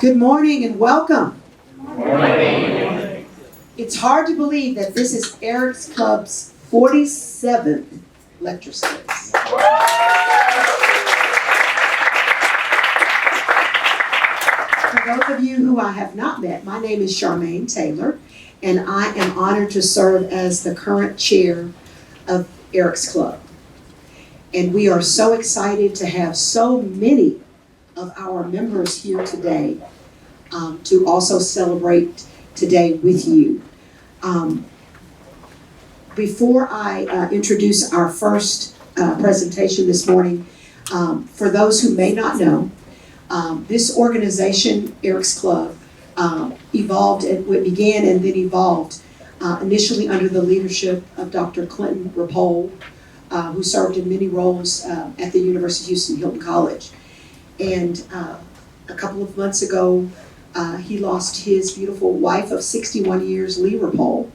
Good morning and welcome. Good morning. It's hard to believe that this is Eric's Club's 47th lecture series. For those of you who I have not met, my name is Charmaine Taylor, and I am honored to serve as the current chair of Eric's Club. And we are so excited to have so many of our members here today to also celebrate today with you. Before I introduce our first presentation this morning, for those who may not know, this organization, Eric's Club, evolved and began and then evolved initially under the leadership of Dr. Clinton Rapole, who served in many roles at the University of Houston Hilton College. And a couple of months ago, he lost his beautiful wife of 61 years, Lee Rapole,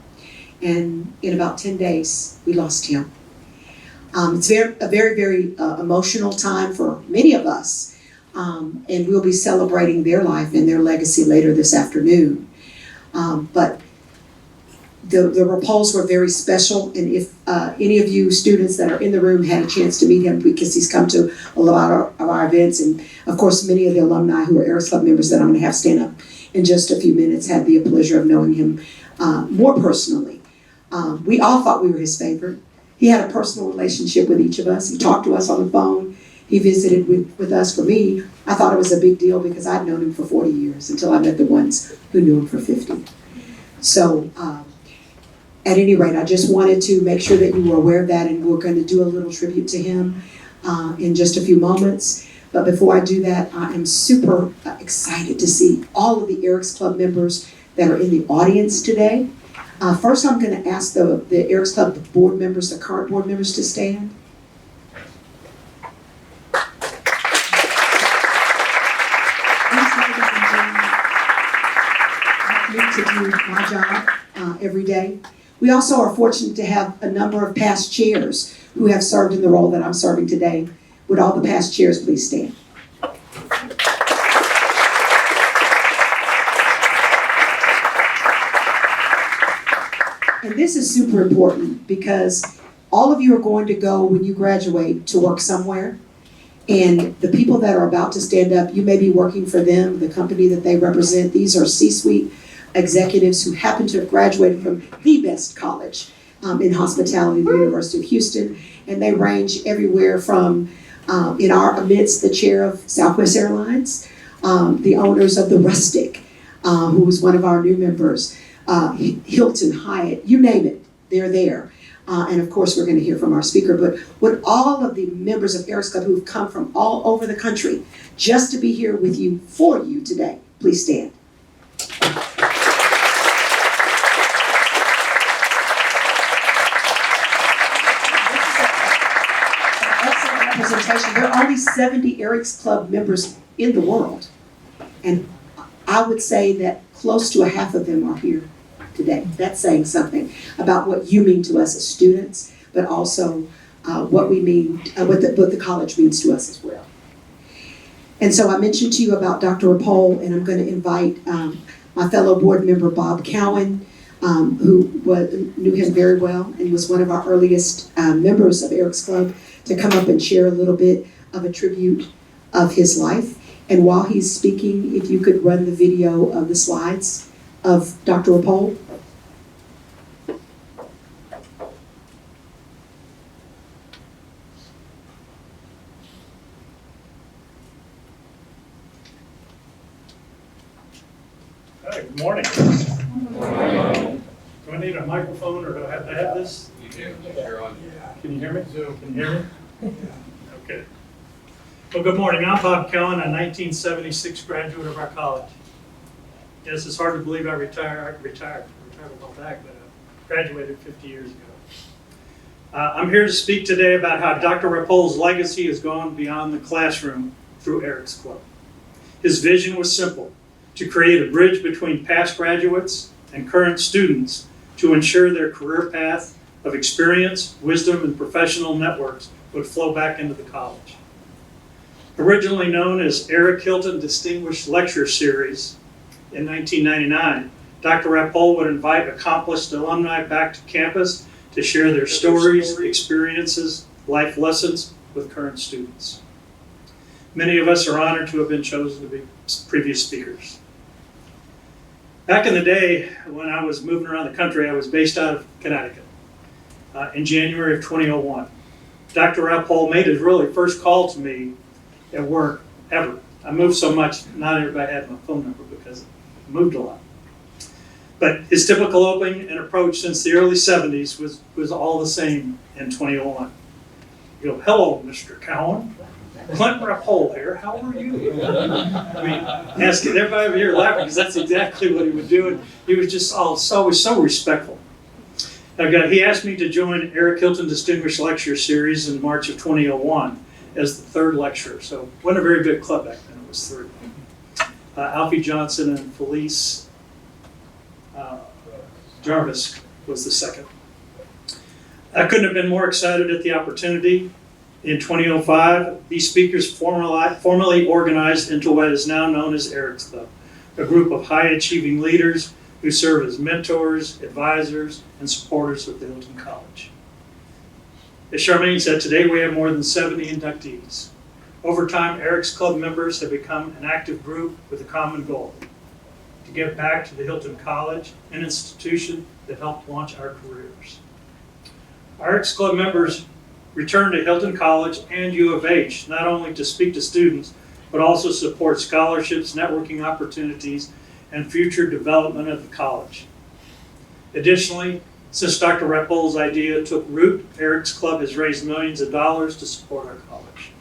and in about 10 days, we lost him. It's a very emotional time for many of us, and we'll be celebrating their life and their legacy later this afternoon. But the Rapoles were very special, and if any of you students that are in the room had a chance to meet him, because he's come to a lot of our events, and of course many of the alumni who are Eric's Club members that I'm going to have stand up in just a few minutes had the pleasure of knowing him more personally. We all thought we were his favorite. He had a personal relationship with each of us. He talked to us on the phone. He visited with us. For me, I thought it was a big deal because I'd known him for 40 years until I met the ones who knew him for 50. So at any rate, I just wanted to make sure that you were aware of that, and we're going to do a little tribute to him in just a few moments. But before I do that, I am super excited to see all of the Eric's Club members that are in the audience today. First, I'm going to ask the Eric's Club board members, the current board members, to stand. I need to do my job every day. We also are fortunate to have a number of past chairs who have served in the role that I'm serving today. Would all the past chairs please stand? And this is super important because all of you are going to go, when you graduate, to work somewhere. And the people that are about to stand up, you may be working for them, the company that they represent. These are C-suite executives who happen to have graduated from the best college in hospitality, the University of Houston. And they range everywhere from, in our midst, the chair of Southwest Airlines, the owners of the Rustic, who was one of our new members, Hilton, Hyatt, you name it, they're there. And of course, we're going to hear from our speaker. But would all of the members of Eric's Club who've come from all over the country just to be here with you, for you today, please stand. Representation. There are only 70 Eric's Club members in the world, and I would say that close to a half of them are here today. That's saying something about what you mean to us as students, but also what we mean, what the college means to us as well. And so I mentioned to you about Dr. Rapole, and I'm going to invite my fellow board member Bob Cowan, who knew him very well and was one of our earliest members of Eric's Club, to come up and share a little bit of a tribute of his life. And while he's speaking, if you could run the video of the slides of Dr. Rapole. Hi, good morning. Good morning. Do I need a microphone, or do I have to have this? You do. You're on. Can you hear me? Can you hear me? Okay. Well, good morning. I'm Bob Cowan, a 1976 graduate of our college. Yes, it's hard to believe I retired a while back, but I graduated 50 years ago. I'm here to speak today about how Dr. Rapole's legacy has gone beyond the classroom through Eric's Club. His vision was simple: to create a bridge between past graduates and current students to ensure their career path of experience, wisdom, and professional networks would flow back into the college. Originally known as Eric Hilton Distinguished Lecture Series in 1999, Dr. Rappole would invite accomplished alumni back to campus to share their stories, experiences, life lessons with current students. Many of us are honored to have been chosen to be previous speakers. Back in the day, when I was moving around the country, I was based out of Connecticut in January of 2001. Dr. Rappole made his really first call to me at work ever. I moved so much, not everybody had my phone number because I moved a lot. But his typical opening and approach since the early 70s was all the same in 2001. You go, "Hello, Mr. Cowan. Clint Rappole here. How are you?" I mean, asking everybody over here laughing because that's exactly what he would do. And he was just always so respectful. He asked me to join Eric Hilton Distinguished Lecture Series in March of 2001 as the third lecturer. So it wasn't a very big club back then, it was three. Alfie Johnson and Felice Jarvis was the second. I couldn't have been more excited at the opportunity. In 2005, these speakers formally organized into what is now known as Eric's Club, a group of high-achieving leaders who serve as mentors, advisors, and supporters of the Hilton College. As Charmaine said, today we have more than 70 inductees. Over time, Eric's Club members have become an active group with a common goal: to give back to the Hilton College, an institution that helped launch our careers. Our Eric's Club members return to Hilton College and U of H, not only to speak to students, but also support scholarships, networking opportunities, and future development of the college. Additionally, since Dr. Rappole's idea took root, Eric's Club has raised millions of dollars to support our college.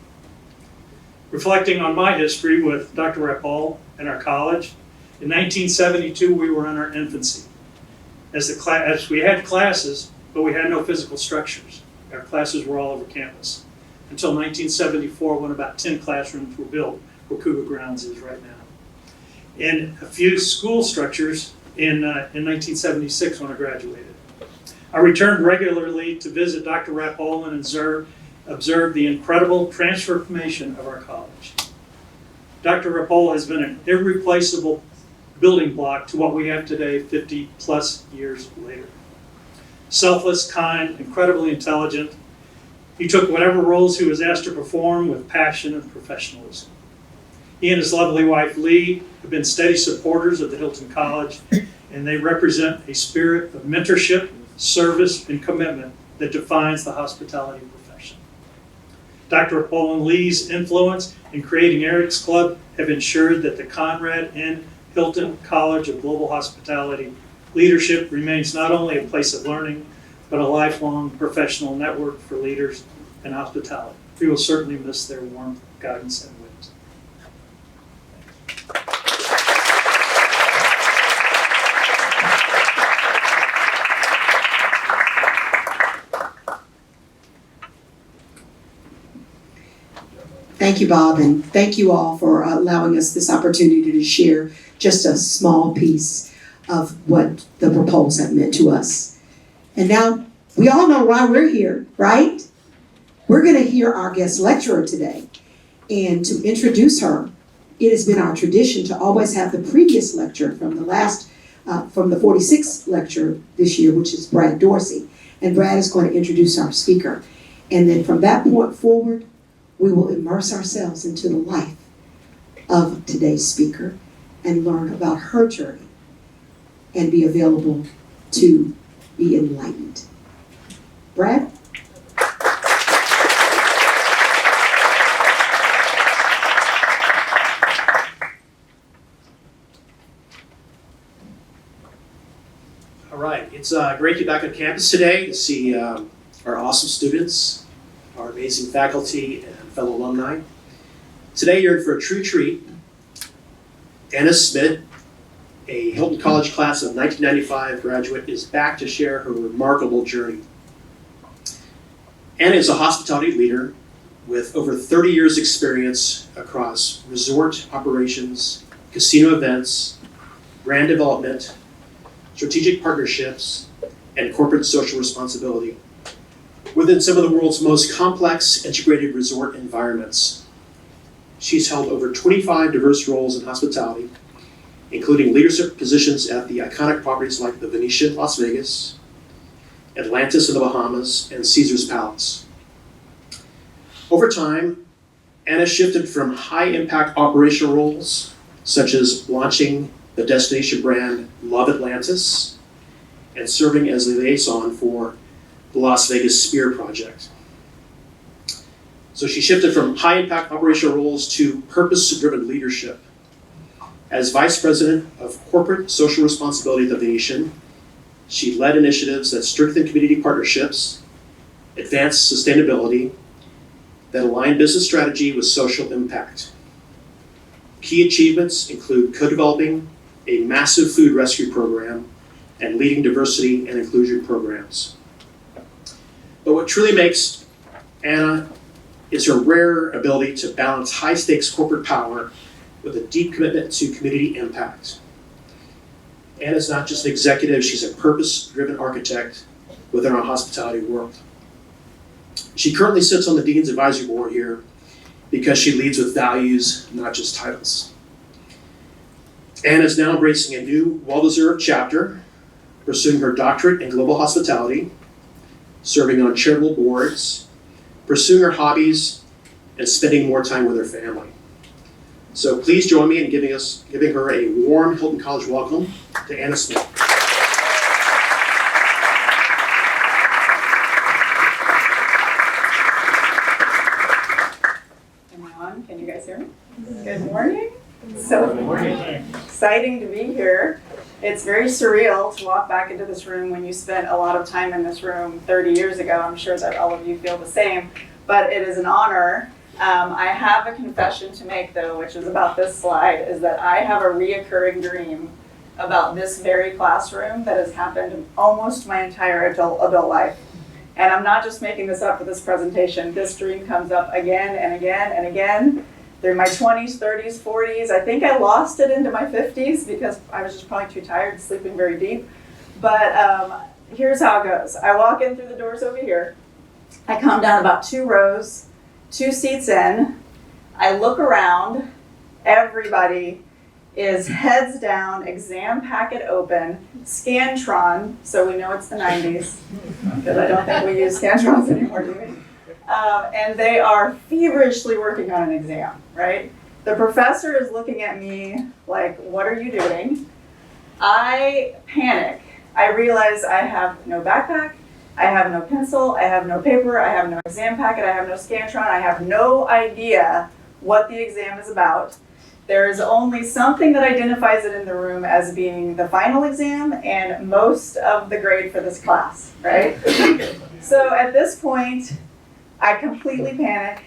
Reflecting on my history with Dr. Rappole and our college, in 1972 we were in our infancy. As we had classes, but we had no physical structures. Our classes were all over campus. Until 1974, when about 10 classrooms were built where Cougar Grounds is right now. And a few school structures in 1976 when I graduated. I returned regularly to visit Dr. Rappole and observe the incredible transformation of our college. Dr. Rappole has been an irreplaceable building block to what we have today 50 plus years later. Selfless, kind, incredibly intelligent, he took whatever roles he was asked to perform with passion and professionalism. He and his lovely wife, Lee, have been steady supporters of the Hilton College, and they represent a spirit of mentorship, service, and commitment that defines the hospitality profession. Dr. Rappole and Lee's influence in creating Eric's Club have ensured that the Conrad and Hilton College of Global Hospitality leadership remains not only a place of learning, but a lifelong professional network for leaders in hospitality. We will certainly miss their warmth, guidance, and wit. Thank you, Bob, and thank you all for allowing us this opportunity to share just a small piece of what the Rappoles have meant to us. And now, we all know why we're here, right? We're going to hear our guest lecturer today. And to introduce her, it has been our tradition to always have the previous lecturer from the 46th lecture this year, which is Brad Dorsey. And Brad is going to introduce our speaker. And then from that point forward, we will immerse ourselves into the life of today's speaker and learn about her journey and be available to be enlightened. Brad? All right, it's great to be back on campus today to see our awesome students, our amazing faculty, and fellow alumni. Today you're in for a true treat. Anna Schmid, a Hilton College class of 1995 graduate, is back to share her remarkable journey. Anna is a hospitality leader with over 30 years experience across resort operations, casino events, brand development, strategic partnerships, and corporate social responsibility within some of the world's most complex integrated resort environments. she's held over 25 diverse roles in hospitality, including leadership positions at the iconic properties like the Venetian Las Vegas, Atlantis in the Bahamas, and Caesar's Palace. Over time, Anna shifted from high-impact operational roles, such as launching the destination brand Love Atlantis and serving as the liaison for the Las Vegas Spear Project. So she shifted from high-impact operational roles to purpose-driven leadership. As Vice President of Corporate Social Responsibility at the Venetian, she led initiatives that strengthened community partnerships, advanced sustainability, that aligned business strategy with social impact. Key achievements include co-developing a massive food rescue program and leading diversity and inclusion programs. But what truly makes Anna is her rare ability to balance high-stakes corporate power with a deep commitment to community impact. Anna's not just an executive, she's a purpose-driven architect within our hospitality world. She currently sits on the Dean's Advisory Board here because she leads with values, not just titles. Anna's now embracing a new, well-deserved chapter, pursuing her doctorate in global hospitality, serving on charitable boards, pursuing her hobbies, and spending more time with her family. So please join me in giving her a warm Hilton College welcome to Anna Schmid. Am I on? Can you guys hear me? Good morning. So exciting to be here. It's very surreal to walk back into this room when you spent a lot of time in this room 30 years ago. I'm sure that all of you feel the same, but it is an honor. I have a confession to make though, which is about this slide, is that I have a reoccurring dream about this very classroom that has happened almost my entire adult life. And I'm not just making this up for this presentation. This dream comes up again and again and again through my 20s, 30s, 40s. I think I lost it into my 50s because I was just probably too tired, sleeping very deep. But here's how it goes. I walk in through the doors over here. I come down about 2 rows, 2 seats in. I look around. Everybody is heads down, exam packet open, Scantron, so we know it's the 90s, because I don't think we use Scantrons anymore, do we? And they are feverishly working on an exam, right? The professor is looking at me like, what are you doing? I panic. I realize I have no backpack, I have no pencil, I have no paper, I have no exam packet, I have no Scantron, I have no idea what the exam is about. There is only something that identifies it in the room as being the final exam and most of the grade for this class, right? So at this point, I completely panic.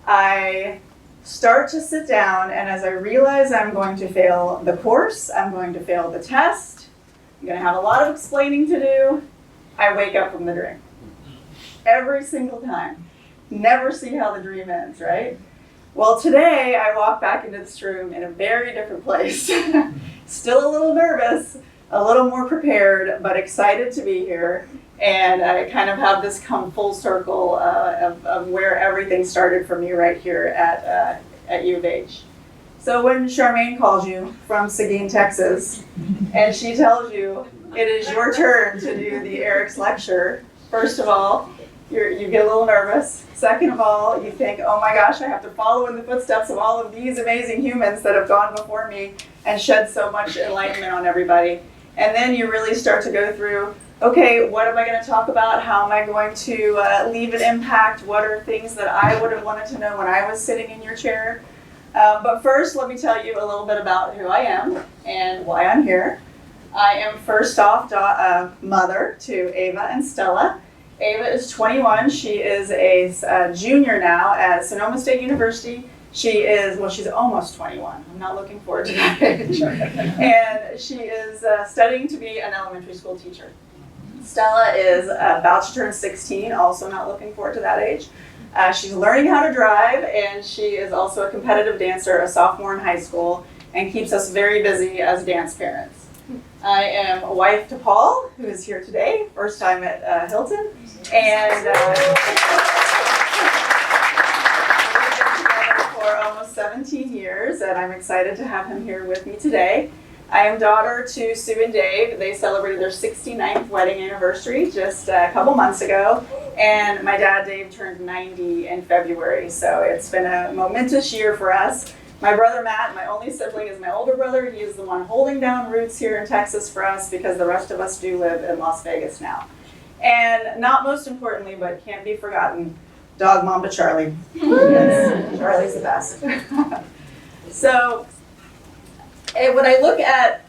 I start to sit down, and as I realize I'm going to fail the course, I'm going to fail the test, I'm going to have a lot of explaining to do, I wake up from the dream. Every single time. Never see how the dream ends, right? Well, today I walk back into this room in a very different place. Still a little nervous, a little more prepared, but excited to be here. And I kind of have this come full circle of where everything started for me right here at U of H. So when Charmaine calls you from Seguin, Texas, and she tells you it is your turn to do the Eric's lecture, first of all, you get a little nervous. Second of all, you think, oh my gosh, I have to follow in the footsteps of all of these amazing humans that have gone before me and shed so much enlightenment on everybody. And then you really start to go through, okay, what am I going to talk about? How am I going to leave an impact? What are things that I would have wanted to know when I was sitting in your chair? But first, let me tell you a little bit about who I am and why I'm here. I am first off mother to Ava and Stella. Ava is 21. She is a junior now at Sonoma State University. She's almost 21. I'm not looking forward to that age. And she is studying to be an elementary school teacher. Stella is about to turn 16, also not looking forward to that age. She's learning how to drive, and she is also a competitive dancer, a sophomore in high school, and keeps us very busy as dance parents. I am a wife to Paul, who is here today, first time at Hilton, and we've been together for almost 17 years, and I'm excited to have him here with me today. I am daughter to Sue and Dave. They celebrated their 69th wedding anniversary just a couple months ago, and my dad, Dave, turned 90 in February, so it's been a momentous year for us. My brother Matt, my only sibling, is my older brother. He is the one holding down roots here in Texas for us because the rest of us do live in Las Vegas now. And not most importantly, but can't be forgotten, dog Mamba Charlie. Yes, Charlie's the best. So when I look at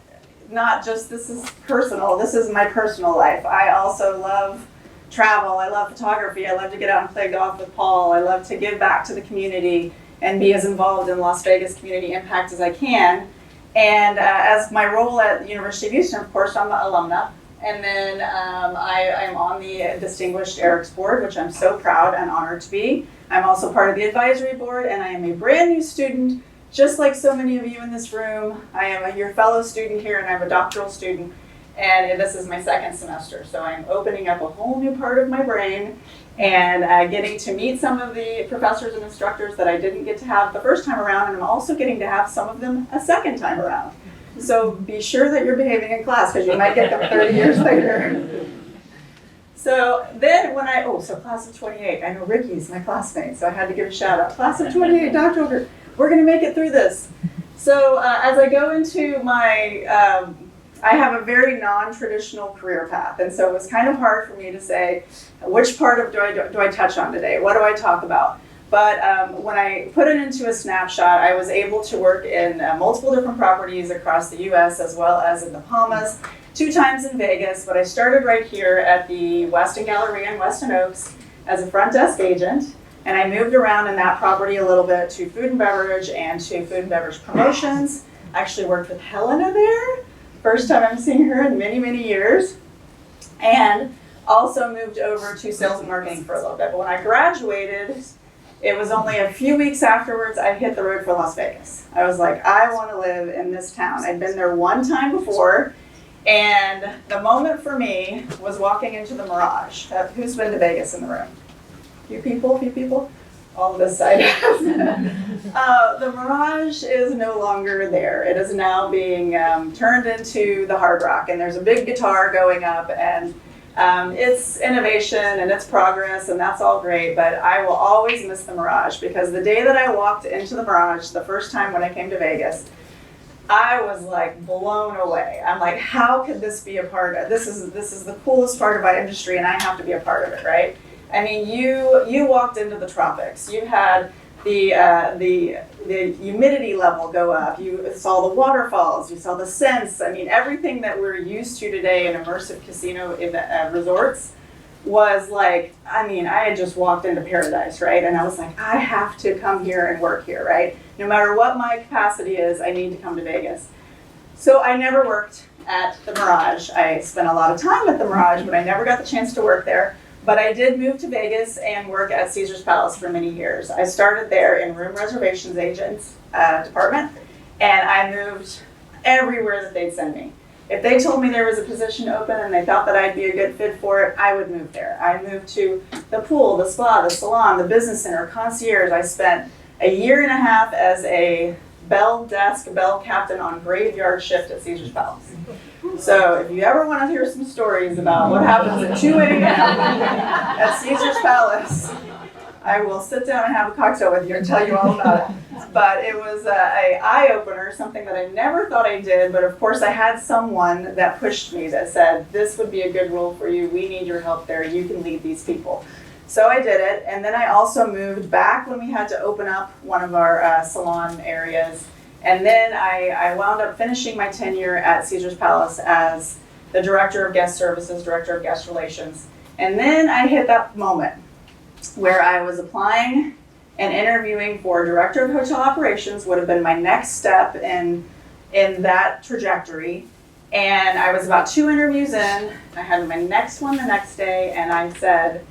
not just this is personal, this is my personal life. I also love travel. I love photography. I love to get out and play golf with Paul. I love to give back to the community and be as involved in Las Vegas community impact as I can. And as my role at the University of Houston, of course, I'm an alumna. And then I am on the Distinguished Eric's Board, which I'm so proud and honored to be. I'm also part of the advisory board, and I am a brand new student, just like so many of you in this room. I am your fellow student here, and I'm a doctoral student, and this is my second semester. So I'm opening up a whole new part of my brain and getting to meet some of the professors and instructors that I didn't get to have the first time around, and I'm also getting to have some of them a second time around. So be sure that you're behaving in class, because you might get them 30 years later. So then so class of 28, I know Ricky's my classmate, so I had to give a shout out. Class of 28, Dr. Ogre, we're gonna make it through this. So as I go into my, I have a very non-traditional career path, and so it was kind of hard for me to say, which part of do I touch on today? What do I talk about? But when I put it into a snapshot, I was able to work in multiple different properties across the U.S. as well as in the Bahamas, 2 times in Vegas. But I started right here at the Westin Galleria in Westin Oaks as a front desk agent. And I moved around in that property a little bit to food and beverage and to food and beverage promotions. I actually worked with Helena there. First time I'm seeing her in many, many years. And also moved over to sales and marketing for a little bit. But when I graduated, it was only a few weeks afterwards I hit the road for Las Vegas. I was like, I want to live in this town. I'd been there one time before, and the moment for me was walking into the Mirage. Who's been to Vegas in the room? Few people? All this side. The Mirage is no longer there. It is now being turned into the Hard Rock, and there's a big guitar going up, and it's innovation and it's progress, and that's all great, but I will always miss the Mirage, because the day that I walked into the Mirage, the first time when I came to Vegas, I was like blown away. I'm like, how could this be a part of, this is the coolest part of our industry, and I have to be a part of it, right? I mean, you walked into the tropics, you had the humidity level go up, you saw the waterfalls, you saw the scents. I mean, everything that we're used to today in immersive casino resorts was like, I mean, I had just walked into paradise, right? And I was like, I have to come here and work here, right? No matter what my capacity is, I need to come to Vegas. So I never worked at the Mirage. I spent a lot of time at the Mirage, but I never got the chance to work there. But I did move to Vegas and work at Caesar's Palace for many years. I started there in room reservations agents department, and I moved everywhere that they'd send me. If they told me there was a position open and they thought that I'd be a good fit for it, I would move there. I moved to the pool, the spa, the salon, the business center, concierge. I spent a year and a half as a bell captain on graveyard shift at Caesar's Palace. So if you ever want to hear some stories about what happens at 2 a.m. at Caesar's Palace, I will sit down and have a cocktail with you and tell you all about it. But it was an eye-opener, something that I never thought I did, but of course I had someone that pushed me that said, this would be a good role for you, we need your help there, you can lead these people. So I did it, and then I also moved back when we had to open up one of our salon areas. And then I wound up finishing my tenure at Caesar's Palace as the Director of Guest Services, Director of Guest Relations. And then I hit that moment where I was applying and interviewing for Director of Hotel Operations, would have been my next step in that trajectory. And I was about 2 interviews in, I had my next one the next day, and I said,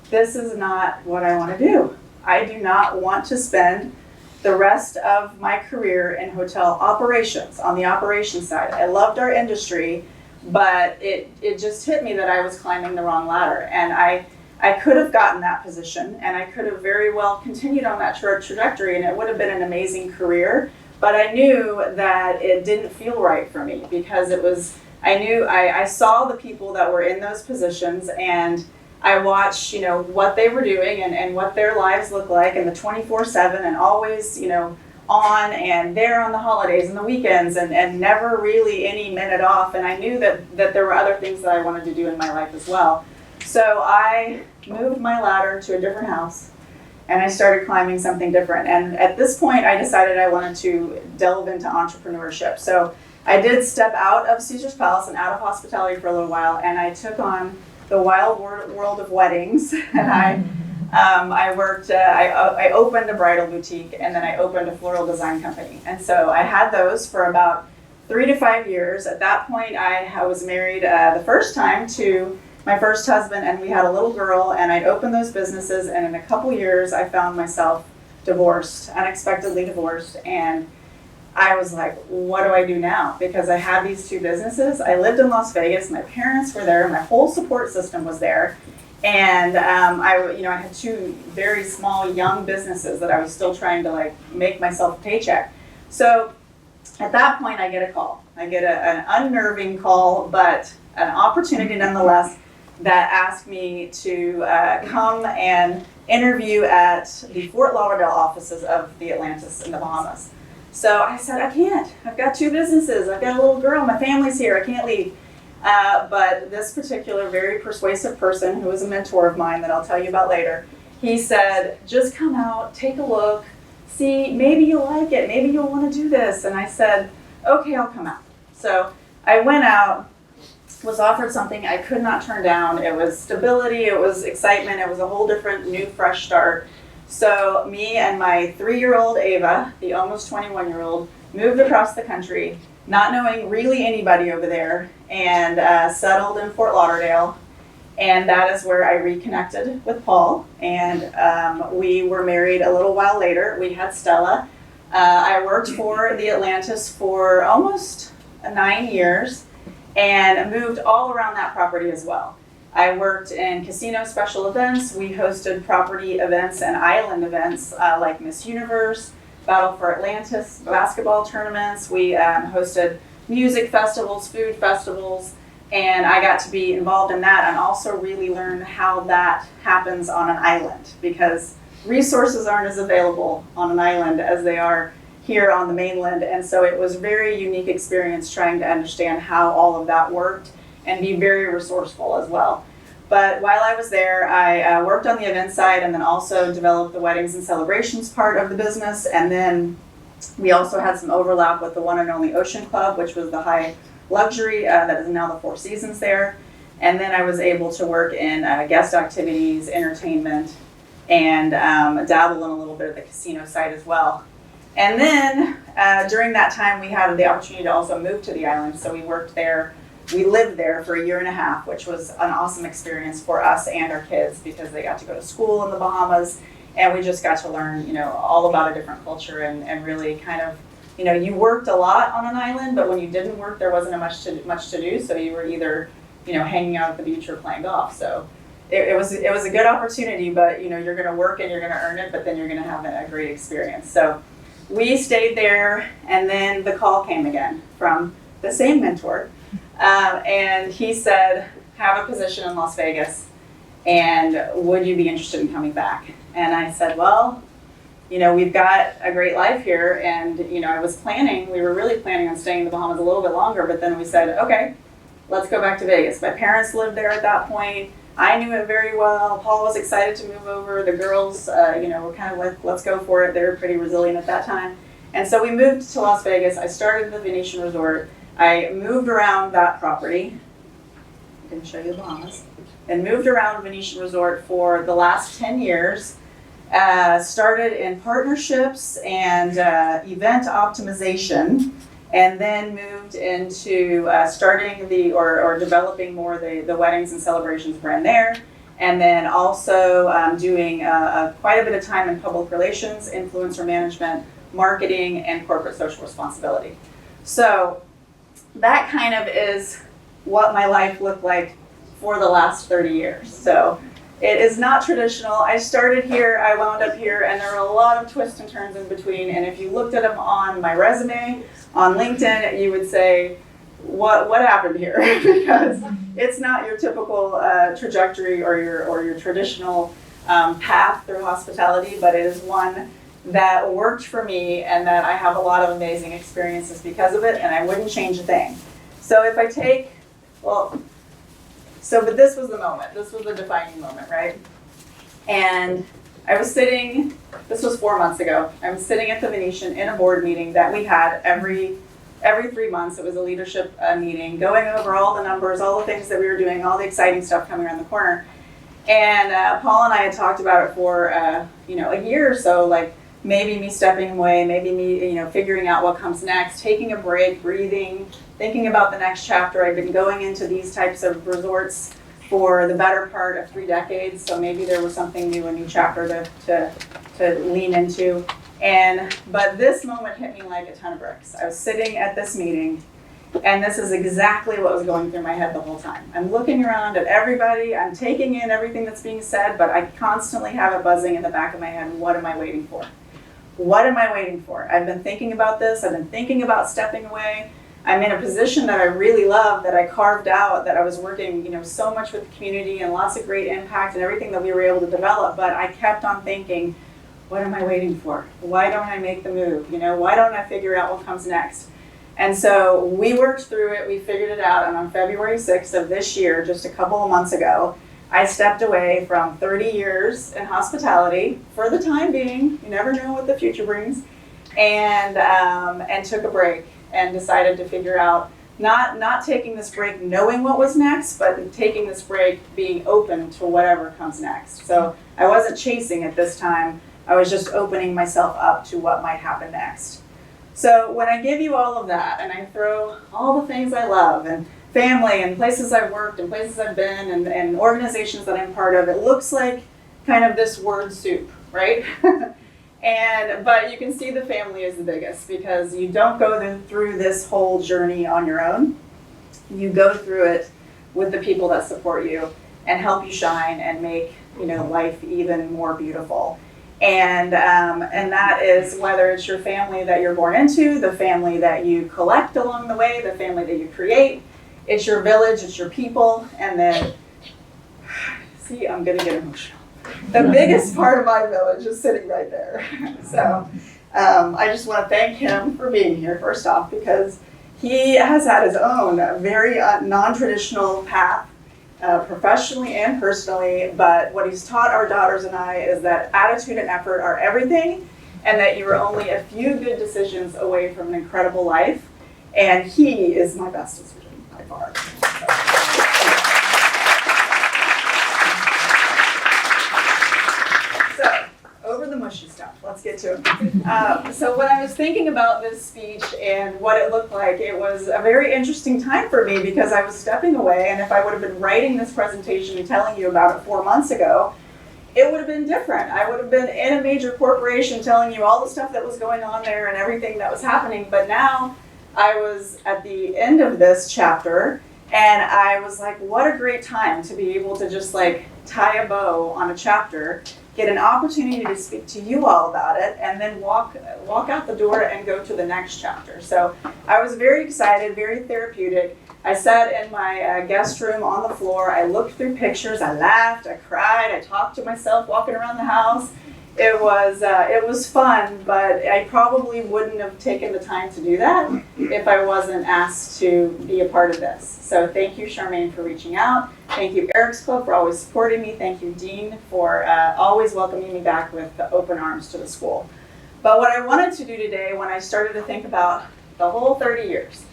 this is not what I want to do. I do not want to spend the rest of my career in hotel operations, on the operations side. I loved our industry, but it just hit me that I was climbing the wrong ladder. And I could have gotten that position, and I could have very well continued on that trajectory, and it would have been an amazing career. But I knew that it didn't feel right for me because I saw the people that were in those positions, and I watched, what they were doing and what their lives looked like, and the 24/7 and always, on and there on the holidays and the weekends and never really any minute off. And I knew that there were other things that I wanted to do in my life as well. So I moved my ladder to a different house and I started climbing something different. And at this point, I decided I wanted to delve into entrepreneurship. So I did step out of Caesar's Palace and out of hospitality for a little while, and I took on the wild world of weddings. And I worked, I opened a bridal boutique, and then I opened a floral design company. And so I had those for about 3 to 5 years. At that point, I was married the first time to my first husband, and we had a little girl, and I'd opened those businesses, and in a couple years, I found myself divorced, unexpectedly divorced, and I was like, what do I do now? Because I had these 2 businesses. I lived in Las Vegas, my parents were there, my whole support system was there, and I had 2 very small, young businesses that I was still trying to make myself a paycheck. So at that point, I get a call. I get an unnerving call, but an opportunity nonetheless, that asked me to come and interview at the Fort Lauderdale offices of the Atlantis in the Bahamas. So I said, I can't. I've got 2 businesses. I've got a little girl. My family's here. I can't leave. But this particular very persuasive person, who was a mentor of mine that I'll tell you about later, he said, just come out, take a look, see, maybe you'll like it. Maybe you'll want to do this. And I said, okay, I'll come out. So I went out, was offered something I could not turn down. It was stability, it was excitement, it was a whole different, new, fresh start. So me and my 3-year-old Ava, the almost 21-year-old, moved across the country, not knowing really anybody over there, and settled in Fort Lauderdale. And that is where I reconnected with Paul, and we were married a little while later. We had Stella. I worked for the Atlantis for almost 9 years, and moved all around that property as well. I worked in casino special events. We hosted property events and island events like Miss Universe, Battle for Atlantis, basketball tournaments. We hosted music festivals, food festivals, and I got to be involved in that and also really learn how that happens on an island, because resources aren't as available on an island as they are here on the mainland. And so it was a very unique experience trying to understand how all of that worked and be very resourceful as well. But while I was there, I worked on the event side and then also developed the weddings and celebrations part of the business. And then we also had some overlap with the one and only Ocean Club, which was the high luxury that is now the Four Seasons there. And then I was able to work in guest activities, entertainment, and dabble in a little bit of the casino side as well. And then during that time, we had the opportunity to also move to the island. So we worked there. We lived there for 1.5 years, which was an awesome experience for us and our kids, because they got to go to school in the Bahamas, and we just got to learn, all about a different culture and really kind of, you worked a lot on an island, but when you didn't work, there wasn't much to do. So you were either, hanging out at the beach or playing golf. So it was a good opportunity, but you're going to work and you're going to earn it, but then you're going to have a great experience. So we stayed there, and then the call came again from the same mentor. And he said, have a position in Las Vegas, and would you be interested in coming back? And I said, well, we've got a great life here, and, we were really planning on staying in the Bahamas a little bit longer, but then we said, okay, let's go back to Vegas. My parents lived there at that point. I knew it very well. Paul was excited to move over. The girls, were kind of like, let's go for it. They were pretty resilient at that time. And so we moved to Las Vegas. I started the Venetian Resort. I moved around that property. I didn't show you the Bahamas. And moved around Venetian Resort for the last 10 years. Started in partnerships and event optimization, and then moved into starting or developing more the weddings and celebrations brand there. And then also doing quite a bit of time in public relations, influencer management, marketing, and corporate social responsibility. So that kind of is what my life looked like for the last 30 years. So It is not traditional. I started here, I wound up here, and there are a lot of twists and turns in between. And if you looked at them on my resume, on LinkedIn, you would say, what happened here? Because it's not your typical trajectory or your traditional path through hospitality, but it is one that worked for me and that I have a lot of amazing experiences because of it, and I wouldn't change a thing. So if I take, but this was the moment. This was the defining moment, right? And I was sitting, this was 4 months ago, I was sitting at the Venetian in a board meeting that we had every 3 months. It was a leadership meeting, going over all the numbers, all the things that we were doing, all the exciting stuff coming around the corner. And Paul and I had talked about it for a year or so, like maybe me stepping away, maybe me figuring out what comes next, taking a break, breathing, thinking about the next chapter. I've been going into these types of resorts for the better part of 3 decades, so maybe there was something new, a new chapter to lean into. But this moment hit me like a ton of bricks. I was sitting at this meeting, and this is exactly what was going through my head the whole time. I'm looking around at everybody, I'm taking in everything that's being said, but I constantly have it buzzing in the back of my head, what am I waiting for? What am I waiting for? I've been thinking about this, I've been thinking about stepping away. I'm in a position that I really love, that I carved out, that I was working so much with the community and lots of great impact and everything that we were able to develop, but I kept on thinking, what am I waiting for? Why don't I make the move? Why don't I figure out what comes next? And so we worked through it, we figured it out, and on February 6th of this year, just a couple of months ago, I stepped away from 30 years in hospitality for the time being, you never know what the future brings, and took a break and decided to figure out, not taking this break knowing what was next, but taking this break being open to whatever comes next. So I wasn't chasing at this time, I was just opening myself up to what might happen next. So when I give you all of that and I throw all the things I love and family and places I've worked and places I've been and organizations that I'm part of, it looks like kind of this word soup, right? But you can see the family is the biggest because you don't go through this whole journey on your own. You go through it with the people that support you and help you shine and make life even more beautiful. And that is whether it's your family that you're born into, the family that you collect along the way, the family that you create. It's your village, it's your people, and then, see, I'm gonna get emotional. The biggest part of my village is sitting right there. So I just want to thank him for being here, first off, because he has had his own very non-traditional path, professionally and personally, but what he's taught our daughters and I is that attitude and effort are everything, and that you are only a few good decisions away from an incredible life, and he is my best decision by far. So, over the mushy stuff, let's get to it. So when I was thinking about this speech and what it looked like, it was a very interesting time for me because I was stepping away, and if I would have been writing this presentation and telling you about it 4 months ago, it would have been different. I would have been in a major corporation telling you all the stuff that was going on there and everything that was happening, but now I was at the end of this chapter, and I was like, what a great time to be able to just like tie a bow on a chapter, get an opportunity to speak to you all about it, and then walk out the door and go to the next chapter. So I was very excited, very therapeutic. I sat in my guest room on the floor, I looked through pictures, I laughed, I cried, I talked to myself walking around the house. It was fun, but I probably wouldn't have taken the time to do that if I wasn't asked to be a part of this. So thank you, Charmaine, for reaching out. Thank you, Eric's Club, for always supporting me. Thank you, Dean, for always welcoming me back with open arms to the school. But what I wanted to do today, when I started to think about the whole 30 years,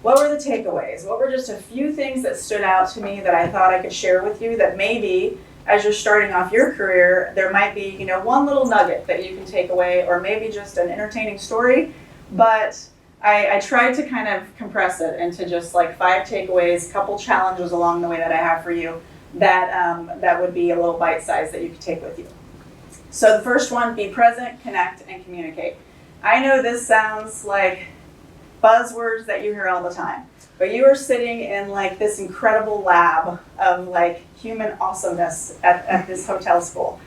what were the takeaways? What were just a few things that stood out to me that I thought I could share with you that maybe as you're starting off your career, there might be, one little nugget that you can take away, or maybe just an entertaining story. But I tried to kind of compress it into just like 5 takeaways, couple challenges along the way that I have for you that would be a little bite size that you could take with you. So the first one, be present, connect, and communicate. I know this sounds like buzzwords that you hear all the time. But you are sitting in like this incredible lab of like human awesomeness at this hotel school.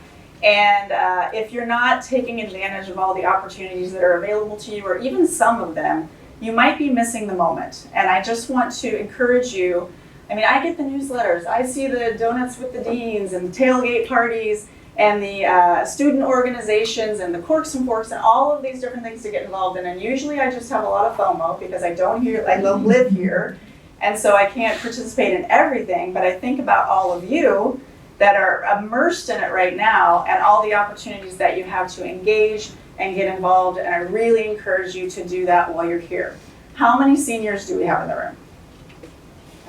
And if you're not taking advantage of all the opportunities that are available to you, or even some of them, you might be missing the moment. And I just want to encourage you. I mean, I get the newsletters. I see the donuts with the deans and tailgate parties and the student organizations and the corks and forks and all of these different things to get involved in. And usually I just have a lot of FOMO because I don't live here. And so I can't participate in everything, but I think about all of you that are immersed in it right now and all the opportunities that you have to engage and get involved. And I really encourage you to do that while you're here. How many seniors do we have in the room?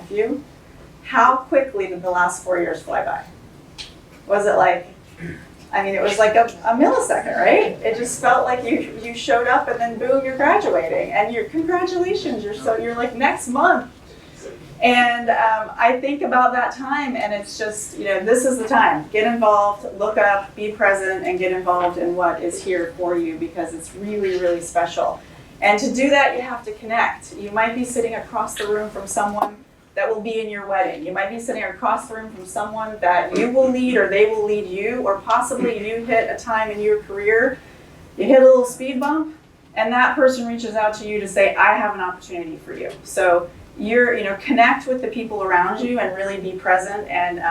A few? How quickly did the last 4 years fly by? Was it like, I mean, it was like a millisecond, right? It just felt like you showed up and then boom, you're graduating. And congratulations, you're like next month. And I think about that time and it's just, this is the time. Get involved, look up, be present, and get involved in what is here for you because it's really, really special. And to do that, you have to connect. You might be sitting across the room from someone that will be in your wedding. You might be sitting across the room from someone that you will lead or they will lead you, or possibly you hit a time in your career, you hit a little speed bump, and that person reaches out to you to say, I have an opportunity for you. So connect with the people around you and really be present and,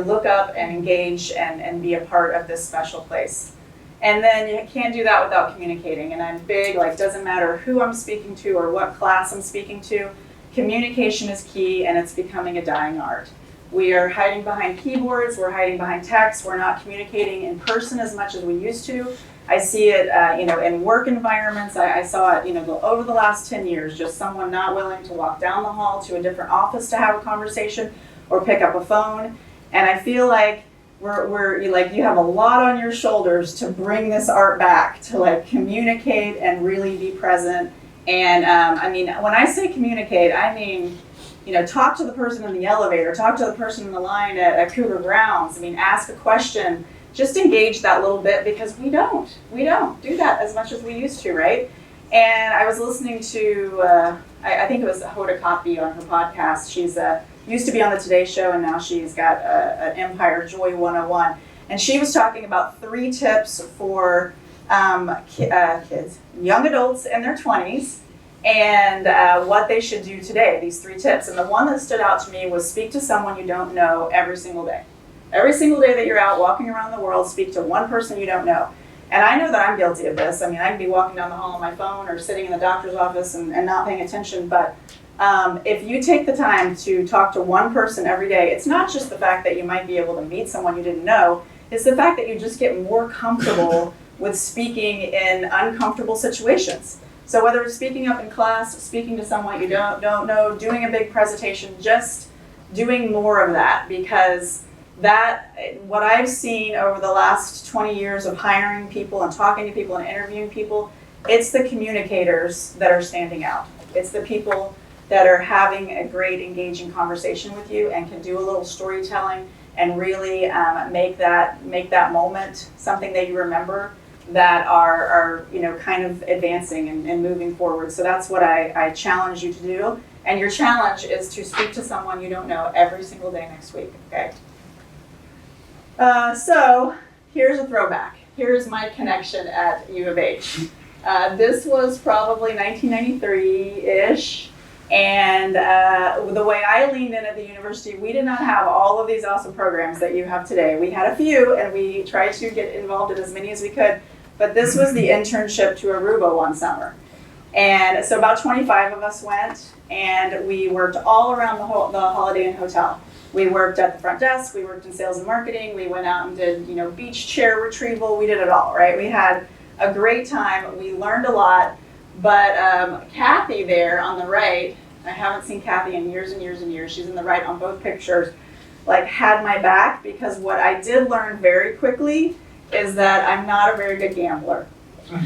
look up and engage and be a part of this special place. And then you can't do that without communicating. And I'm big, doesn't matter who I'm speaking to or what class I'm speaking to, communication is key and it's becoming a dying art. We are hiding behind keyboards, we're hiding behind text, we're not communicating in person as much as we used to. I see it, in work environments. I saw it, over the last 10 years, just someone not willing to walk down the hall to a different office to have a conversation or pick up a phone. And I feel like you have a lot on your shoulders to bring this art back, to communicate and really be present. And when I say communicate, I mean, talk to the person in the elevator, talk to the person in the line at Cougar Grounds. Ask a question. Just engage that little bit because we don't do that as much as we used to, right? And I was listening to, I think it was Hoda Kotb on her podcast. She's used to be on the Today Show and now she's got an Empire Joy 101. And she was talking about 3 tips for kids, young adults in their 20s, and what they should do today, these 3 tips. And the one that stood out to me was speak to someone you don't know every single day. Every single day that you're out walking around the world, speak to one person you don't know. And I know that I'm guilty of this. I can be walking down the hall on my phone or sitting in the doctor's office and not paying attention. But if you take the time to talk to one person every day, it's not just the fact that you might be able to meet someone you didn't know. It's the fact that you just get more comfortable with speaking in uncomfortable situations. So whether it's speaking up in class, speaking to someone you don't know, doing a big presentation, just doing more of that, because what I've seen over the last 20 years of hiring people and talking to people and interviewing people, it's the communicators that are standing out. It's the people that are having a great engaging conversation with you and can do a little storytelling and really make that moment something that you remember, that are kind of advancing and moving forward. So that's what I challenge you to do. And your challenge is to speak to someone you don't know every single day next week, okay? So here's a throwback. Here's my connection at U of H. This was probably 1993-ish. And the way I leaned in at the university, we did not have all of these awesome programs that you have today. We had a few, and we tried to get involved in as many as we could. But this was the internship to Aruba one summer. And so about 25 of us went, and we worked all around the Holiday Inn Hotel. We worked at the front desk, we worked in sales and marketing, we went out and did, beach chair retrieval, we did it all, right? We had a great time, we learned a lot, but Kathy there on the right, I haven't seen Kathy in years and years and years, she's in the right on both pictures, had my back, because what I did learn very quickly is that I'm not a very good gambler. And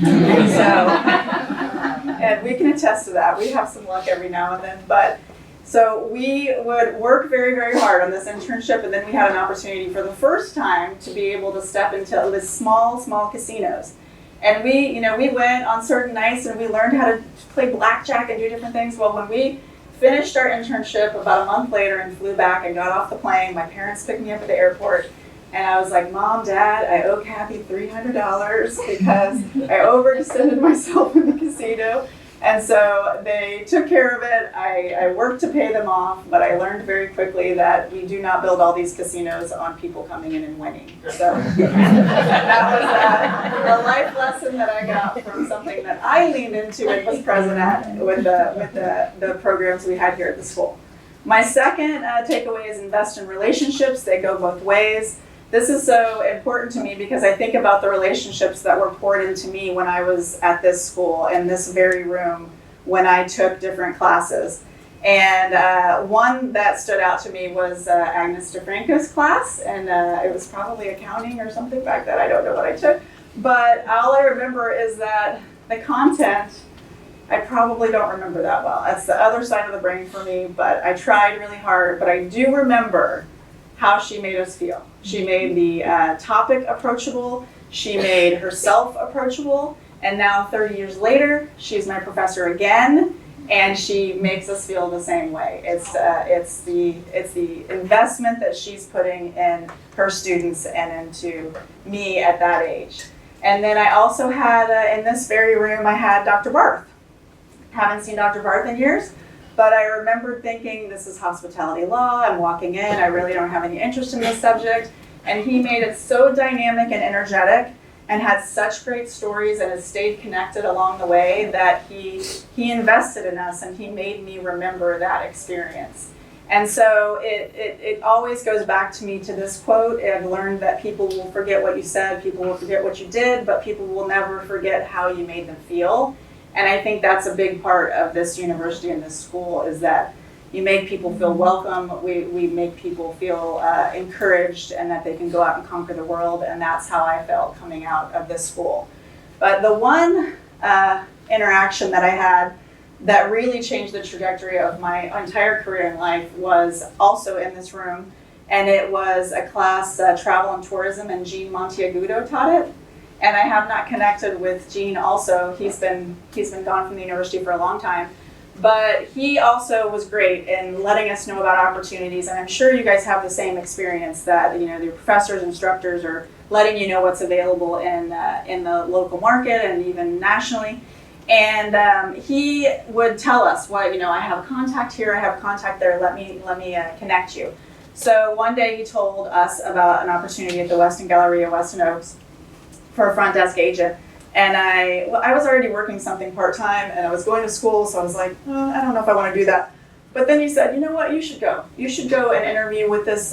we can attest to that, we have some luck every now and then, but so we would work very, very hard on this internship, and then we had an opportunity for the first time to be able to step into the small casinos. And we went on certain nights and we learned how to play blackjack and do different things. Well, when we finished our internship about a month later and flew back and got off the plane, my parents picked me up at the airport. And I was like, Mom, Dad, I owe Kathy $300 because I overextended myself in the casino. And so they took care of it. I worked to pay them off, but I learned very quickly that we do not build all these casinos on people coming in and winning. So that was a life lesson that I got from something that I leaned into and was present at with the programs we had here at the school. My second takeaway is invest in relationships. They go both ways. This is so important to me because I think about the relationships that were poured into me when I was at this school, in this very room, when I took different classes. And one that stood out to me was Agnes DeFranco's class, and it was probably accounting or something back then. I don't know what I took. But all I remember is that the content, I probably don't remember that well. That's the other side of the brain for me, but I tried really hard. But I do remember how she made us feel. She made the topic approachable. She made herself approachable. And now 30 years later, she's my professor again, and she makes us feel the same way. It's the investment that she's putting in her students and into me at that age. And then I also had, in this very room, I had Dr. Barth. Haven't seen Dr. Barth in years. But I remembered thinking, this is hospitality law, I'm walking in, I really don't have any interest in this subject. And he made it so dynamic and energetic and had such great stories and has stayed connected along the way that he invested in us and he made me remember that experience. And so it always goes back to me to this quote. I've learned that people will forget what you said, people will forget what you did, but people will never forget how you made them feel. And I think that's a big part of this university and this school is that you make people feel welcome, we make people feel encouraged and that they can go out and conquer the world, and that's how I felt coming out of this school. But the one interaction that I had that really changed the trajectory of my entire career in life was also in this room, and it was a class, Travel and Tourism, and Gene Monteagudo taught it. And I have not connected with Gene also. He's been gone from the university for a long time. But he also was great in letting us know about opportunities. And I'm sure you guys have the same experience that, the professors, instructors are letting you know what's available in the local market and even nationally. And he would tell us, I have a contact here, I have a contact there, let me connect you. So one day he told us about an opportunity at the Weston Galleria, Weston Oaks, for a front desk agent. And I was already working something part-time and I was going to school, so I was like, I don't know if I want to do that. But then he said, you know what, you should go. You should go and interview with this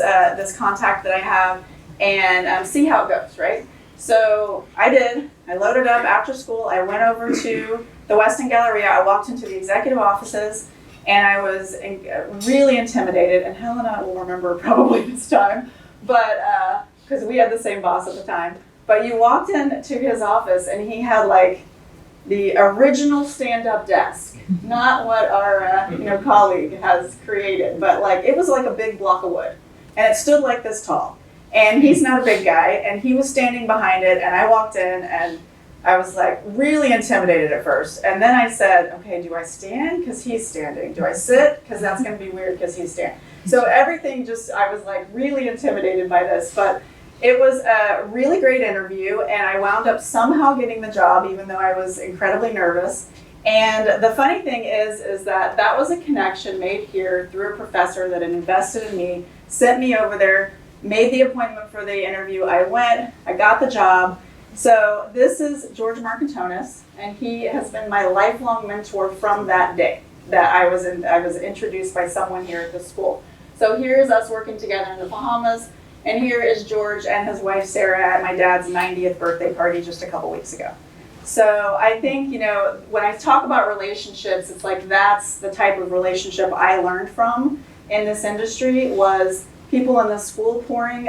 contact that I have and see how it goes, right? So I did. I loaded up after school. I went over to the Weston Galleria. I walked into the executive offices and I was really intimidated. And Helena will remember probably this time, but because we had the same boss at the time. But you walked into his office and he had like the original stand-up desk, not what our colleague has created, but like it was like a big block of wood, and it stood like this tall. And he's not a big guy, and he was standing behind it. And I walked in and I was like really intimidated at first. And then I said, okay, do I stand because he's standing? Do I sit because that's going to be weird because he's standing? So everything I was like really intimidated by this, but it was a really great interview, and I wound up somehow getting the job, even though I was incredibly nervous. And the funny thing is that was a connection made here through a professor that had invested in me, sent me over there, made the appointment for the interview. I went, I got the job. So this is George Marcantonis, and he has been my lifelong mentor from that day that I was introduced by someone here at the school. So here's us working together in the Bahamas. And here is George and his wife Sarah at my dad's 90th birthday party just a couple weeks ago. So I think, when I talk about relationships, it's like that's the type of relationship I learned from in this industry was people in the school pouring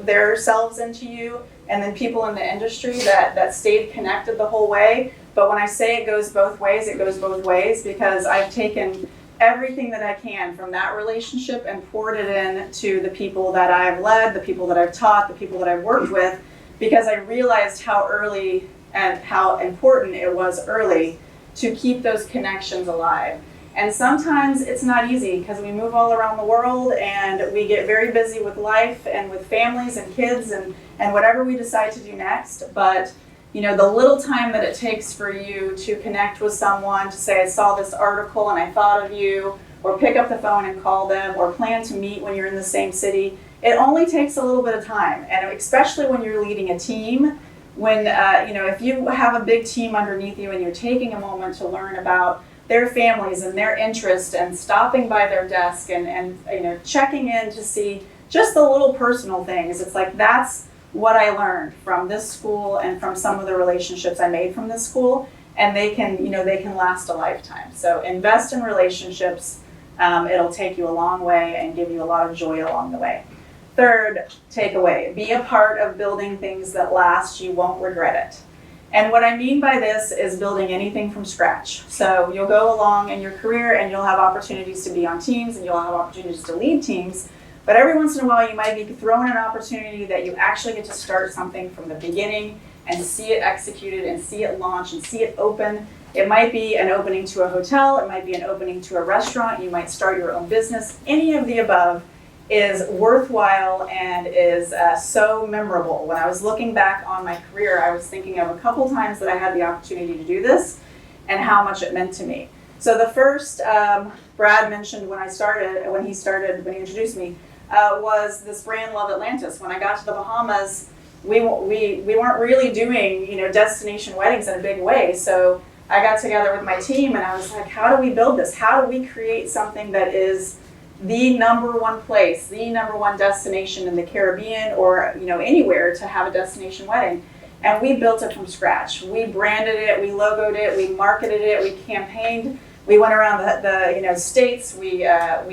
their selves into you, and then people in the industry that stayed connected the whole way. But when I say it goes both ways, it goes both ways because I've taken everything that I can from that relationship and poured it in to the people that I've led, the people that I've taught, the people that I've worked with, because I realized how early and how important it was early to keep those connections alive. And sometimes it's not easy because we move all around the world and we get very busy with life and with families and kids and whatever we decide to do next. But you know, the little time that it takes for you to connect with someone, to say, I saw this article and I thought of you, or pick up the phone and call them, or plan to meet when you're in the same city, it only takes a little bit of time. And especially when you're leading a team, when, you know, if you have a big team underneath you and you're taking a moment to learn about their families and their interests and stopping by their desk and you know, checking in to see just the little personal things, it's like that's what I learned from this school and from some of the relationships I made from this school, and they can, you know, they can last a lifetime. So invest in relationships. It'll take you a long way and give you a lot of joy along the way. Third takeaway, be a part of building things that last. You won't regret it. And what I mean by this is building anything from scratch. So you'll go along in your career and you'll have opportunities to be on teams and you'll have opportunities to lead teams. But every once in a while, you might be thrown an opportunity that you actually get to start something from the beginning and see it executed and see it launch and see it open. It might be an opening to a hotel. It might be an opening to a restaurant. You might start your own business. Any of the above is worthwhile and is so memorable. When I was looking back on my career, I was thinking of a couple times that I had the opportunity to do this and how much it meant to me. So the first, Brad mentioned when he introduced me, was this brand Love Atlantis. When I got to the Bahamas, we weren't really doing, you know, destination weddings in a big way. So I got together with my team and I was like, how do we build this? How do we create something that is the number one place, the number one destination in the Caribbean or, you know, anywhere to have a destination wedding? And we built it from scratch. We branded it, we logoed it, we marketed it, we campaigned. We went around the states. We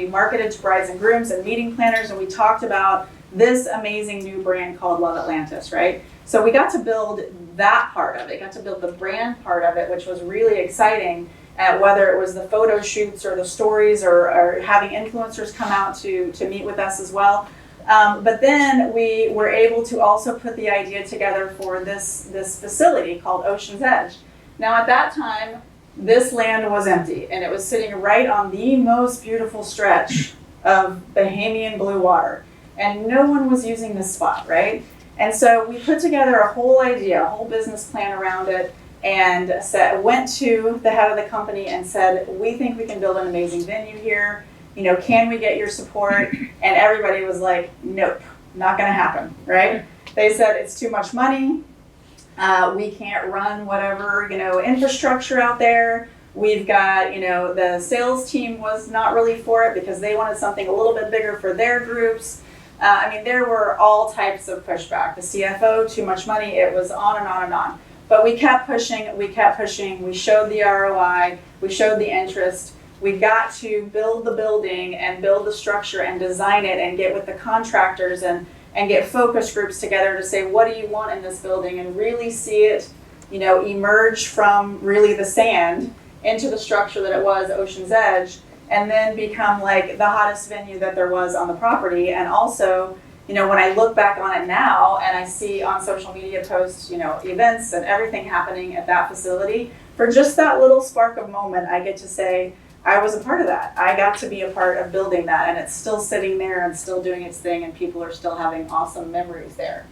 marketed to brides and grooms and meeting planners, and we talked about this amazing new brand called Love Atlantis, right? So we got to build that part of it. Got to build the brand part of it, which was really exciting. Whether it was the photo shoots or the stories or having influencers come out to meet with us as well. But then we were able to also put the idea together for this facility called Ocean's Edge. Now at that time, this land was empty and it was sitting right on the most beautiful stretch of Bahamian blue water. And no one was using this spot, right? And so we put together a whole idea, a whole business plan around it, and went to the head of the company and said, we think we can build an amazing venue here. You know, can we get your support? And everybody was like, nope, not gonna happen, right? They said it's too much money. We can't run whatever, you know, infrastructure out there. We've got, you know, the sales team was not really for it because they wanted something a little bit bigger for their groups. I mean, there were all types of pushback. The CFO, too much money, it was on and on and on. But we kept pushing, we showed the ROI, we showed the interest. We got to build the building and build the structure and design it and get with the contractors and get focus groups together to say, what do you want in this building? And really see it, you know, emerge from really the sand into the structure that it was, Ocean's Edge, and then become like the hottest venue that there was on the property. And also, you know, when I look back on it now and I see on social media posts, you know, events and everything happening at that facility, for just that little spark of moment, I get to say, I was a part of that. I got to be a part of building that, and it's still sitting there and still doing its thing, and people are still having awesome memories there.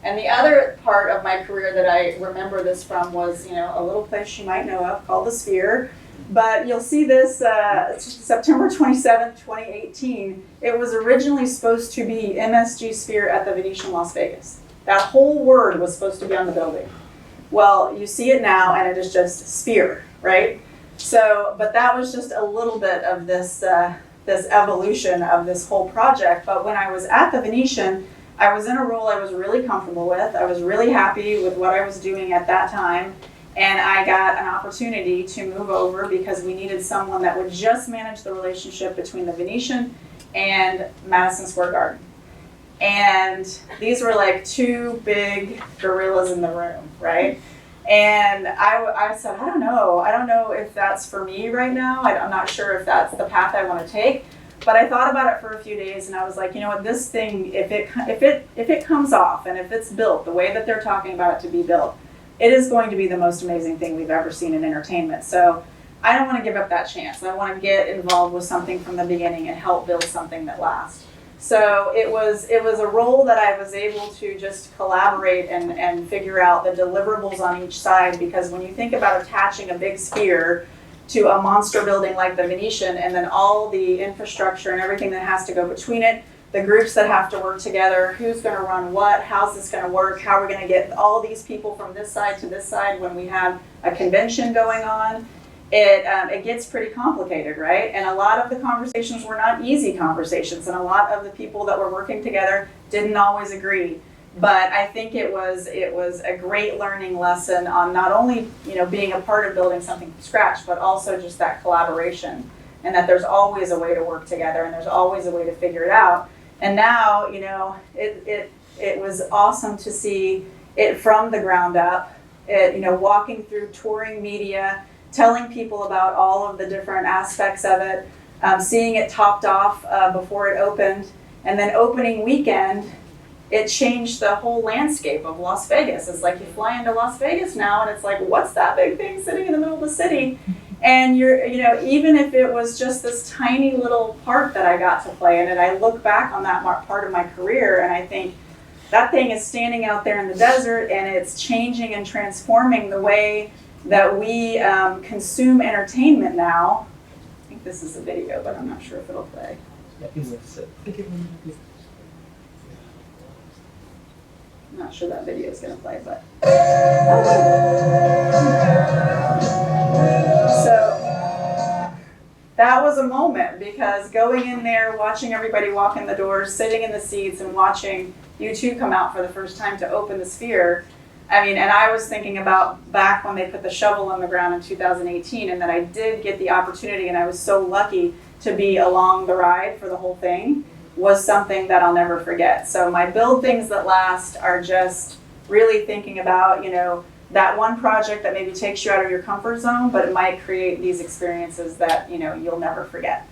And the other part of my career that I remember this from was, you know, a little place you might know of called the Sphere. But you'll see this September 27th, 2018. It was originally supposed to be MSG Sphere at the Venetian Las Vegas. That whole word was supposed to be on the building. Well, you see it now, and it is just Sphere, right? So, but that was just a little bit of this this evolution of this whole project. But when I was at the Venetian, I was in a role I was really comfortable with. I was really happy with what I was doing at that time. And I got an opportunity to move over because we needed someone that would just manage the relationship between the Venetian and Madison Square Garden. And these were like two big gorillas in the room, right? And I said, I don't know if that's for me right now. I'm not sure if that's the path I want to take. But I thought about it for a few days, and I was like, you know what, this thing, if it comes off and if it's built the way that they're talking about it to be built, it is going to be the most amazing thing we've ever seen in entertainment. So I don't want to give up that chance. I want to get involved with something from the beginning and help build something that lasts. So it was a role that I was able to just collaborate and figure out the deliverables on each side, because when you think about attaching a big sphere to a monster building like the Venetian, and then all the infrastructure and everything that has to go between it, the groups that have to work together, who's going to run what, how's this going to work, how are we going to get all these people from this side to this side when we have a convention going on, it gets pretty complicated, right? And a lot of the conversations were not easy conversations, and a lot of the people that were working together didn't always agree. But I think it was a great learning lesson on not only, you know, being a part of building something from scratch, but also just that collaboration, and that there's always a way to work together and there's always a way to figure it out. And now, you know, it was awesome to see it from the ground up. You know, walking through touring media, telling people about all of the different aspects of it, seeing it topped off before it opened, and then opening weekend, it changed the whole landscape of Las Vegas. It's like you fly into Las Vegas now, and it's like, what's that big thing sitting in the middle of the city? And you know, even if it was just this tiny little part that I got to play in it, I look back on that part of my career and I think that thing is standing out there in the desert, and it's changing and transforming the way that we consume entertainment now. I think this is a video, but I'm not sure if it'll play. I'm not sure that video is going to play, but. So that was a moment, because going in there, watching everybody walk in the doors, sitting in the seats and watching U2 come out for the first time to open the Sphere. I mean, and I was thinking about back when they put the shovel on the ground in 2018, and that I did get the opportunity, and I was so lucky to be along the ride for the whole thing, was something that I'll never forget. So my build things that last are just really thinking about, you know, that one project that maybe takes you out of your comfort zone, but it might create these experiences that, you know, you'll never forget.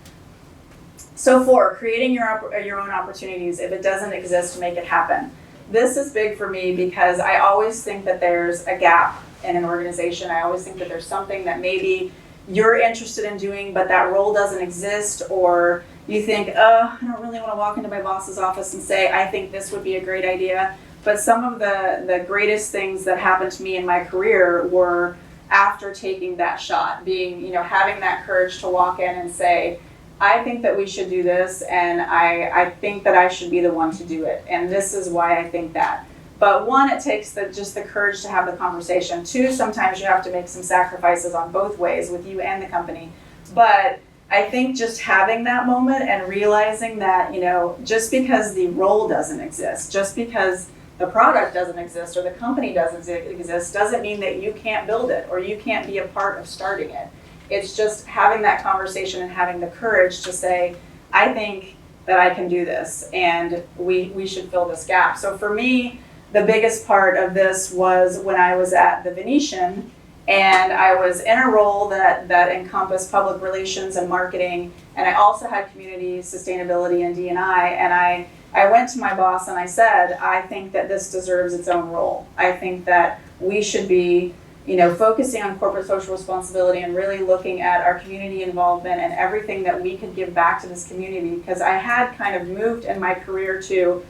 So 4, creating your own opportunities. If it doesn't exist, make it happen. This is big for me because I always think that there's a gap in an organization. I always think that there's something that maybe you're interested in doing, but that role doesn't exist, or you think, I don't really want to walk into my boss's office and say, I think this would be a great idea. But some of the greatest things that happened to me in my career were after taking that shot, being, you know, having that courage to walk in and say, I think that we should do this, and I think that I should be the one to do it, and this is why I think that. But 1, it takes just the courage to have the conversation. 2, sometimes you have to make some sacrifices on both ways with you and the company. But I think just having that moment and realizing that, you know, just because the role doesn't exist, just because the product doesn't exist or the company doesn't exist, doesn't mean that you can't build it or you can't be a part of starting it. It's just having that conversation and having the courage to say, I think that I can do this, and we should fill this gap. So for me, the biggest part of this was when I was at the Venetian, and I was in a role that encompassed public relations and marketing, and I also had community sustainability and D&I, and I went to my boss and I said, I think that this deserves its own role. I think that we should be, you know, focusing on corporate social responsibility and really looking at our community involvement and everything that we could give back to this community, because I had kind of moved in my career to,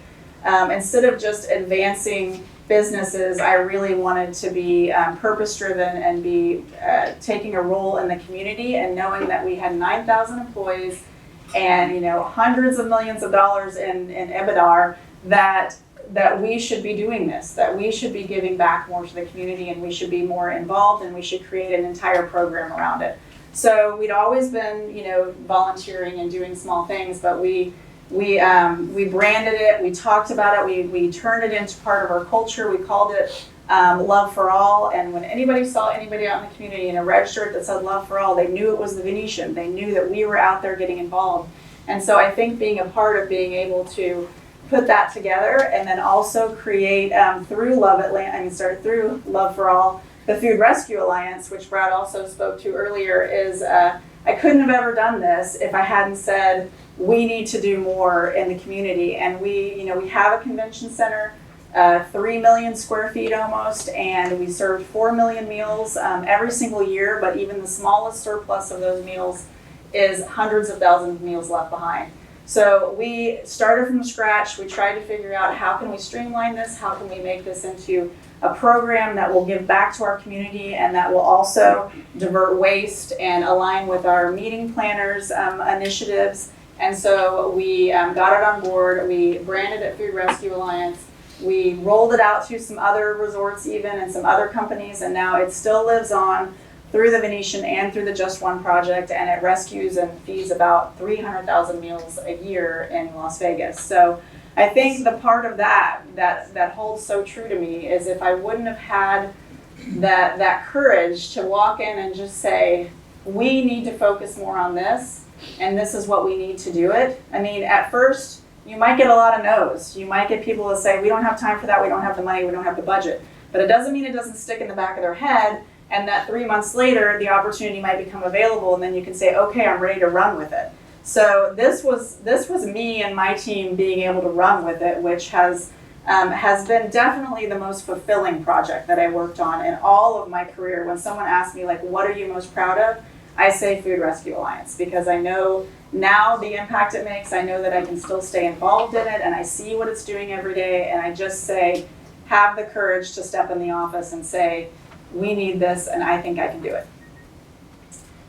instead of just advancing businesses, I really wanted to be purpose-driven and be taking a role in the community, and knowing that we had 9,000 employees and, you know, hundreds of millions of dollars in EBITDA, that we should be doing this, that we should be giving back more to the community, and we should be more involved, and we should create an entire program around it. So we'd always been, you know, volunteering and doing small things, but we branded it, we talked about it, we turned it into part of our culture. We called it Love for All, and when anybody saw anybody out in the community in a red shirt that said Love for All, they knew it was the Venetian. They knew that we were out there getting involved. And so I think being a part of being able to put that together, and then also create through through Love for All, the Food Rescue Alliance, which Brad also spoke to earlier, is I couldn't have ever done this if I hadn't said we need to do more in the community. And we have a convention center. 3 million square feet almost, and we served 4 million meals every single year, but even the smallest surplus of those meals is hundreds of thousands of meals left behind. So we started from scratch. We tried to figure out how can we streamline this, how can we make this into a program that will give back to our community and that will also divert waste and align with our meeting planners initiatives. And so we got it on board. We branded it Food Rescue Alliance. We rolled it out to some other resorts even and some other companies, and now it still lives on through the Venetian and through the Just One project, and it rescues and feeds about 300,000 meals a year in Las Vegas. So I think the part of that holds so true to me is if I wouldn't have had that courage to walk in and just say, we need to focus more on this, and this is what we need to do it. I mean, at first, you might get a lot of no's. You might get people that say, we don't have time for that, we don't have the money, we don't have the budget. But it doesn't mean it doesn't stick in the back of their head, and that 3 months later, the opportunity might become available, and then you can say, okay, I'm ready to run with it. So this was me and my team being able to run with it, which has been definitely the most fulfilling project that I worked on in all of my career. When someone asks me, like, what are you most proud of? I say Food Rescue Alliance, because I know now the impact it makes. I know that I can still stay involved in it, and I see what it's doing every day, and I just say, have the courage to step in the office and say, we need this, and I think I can do it.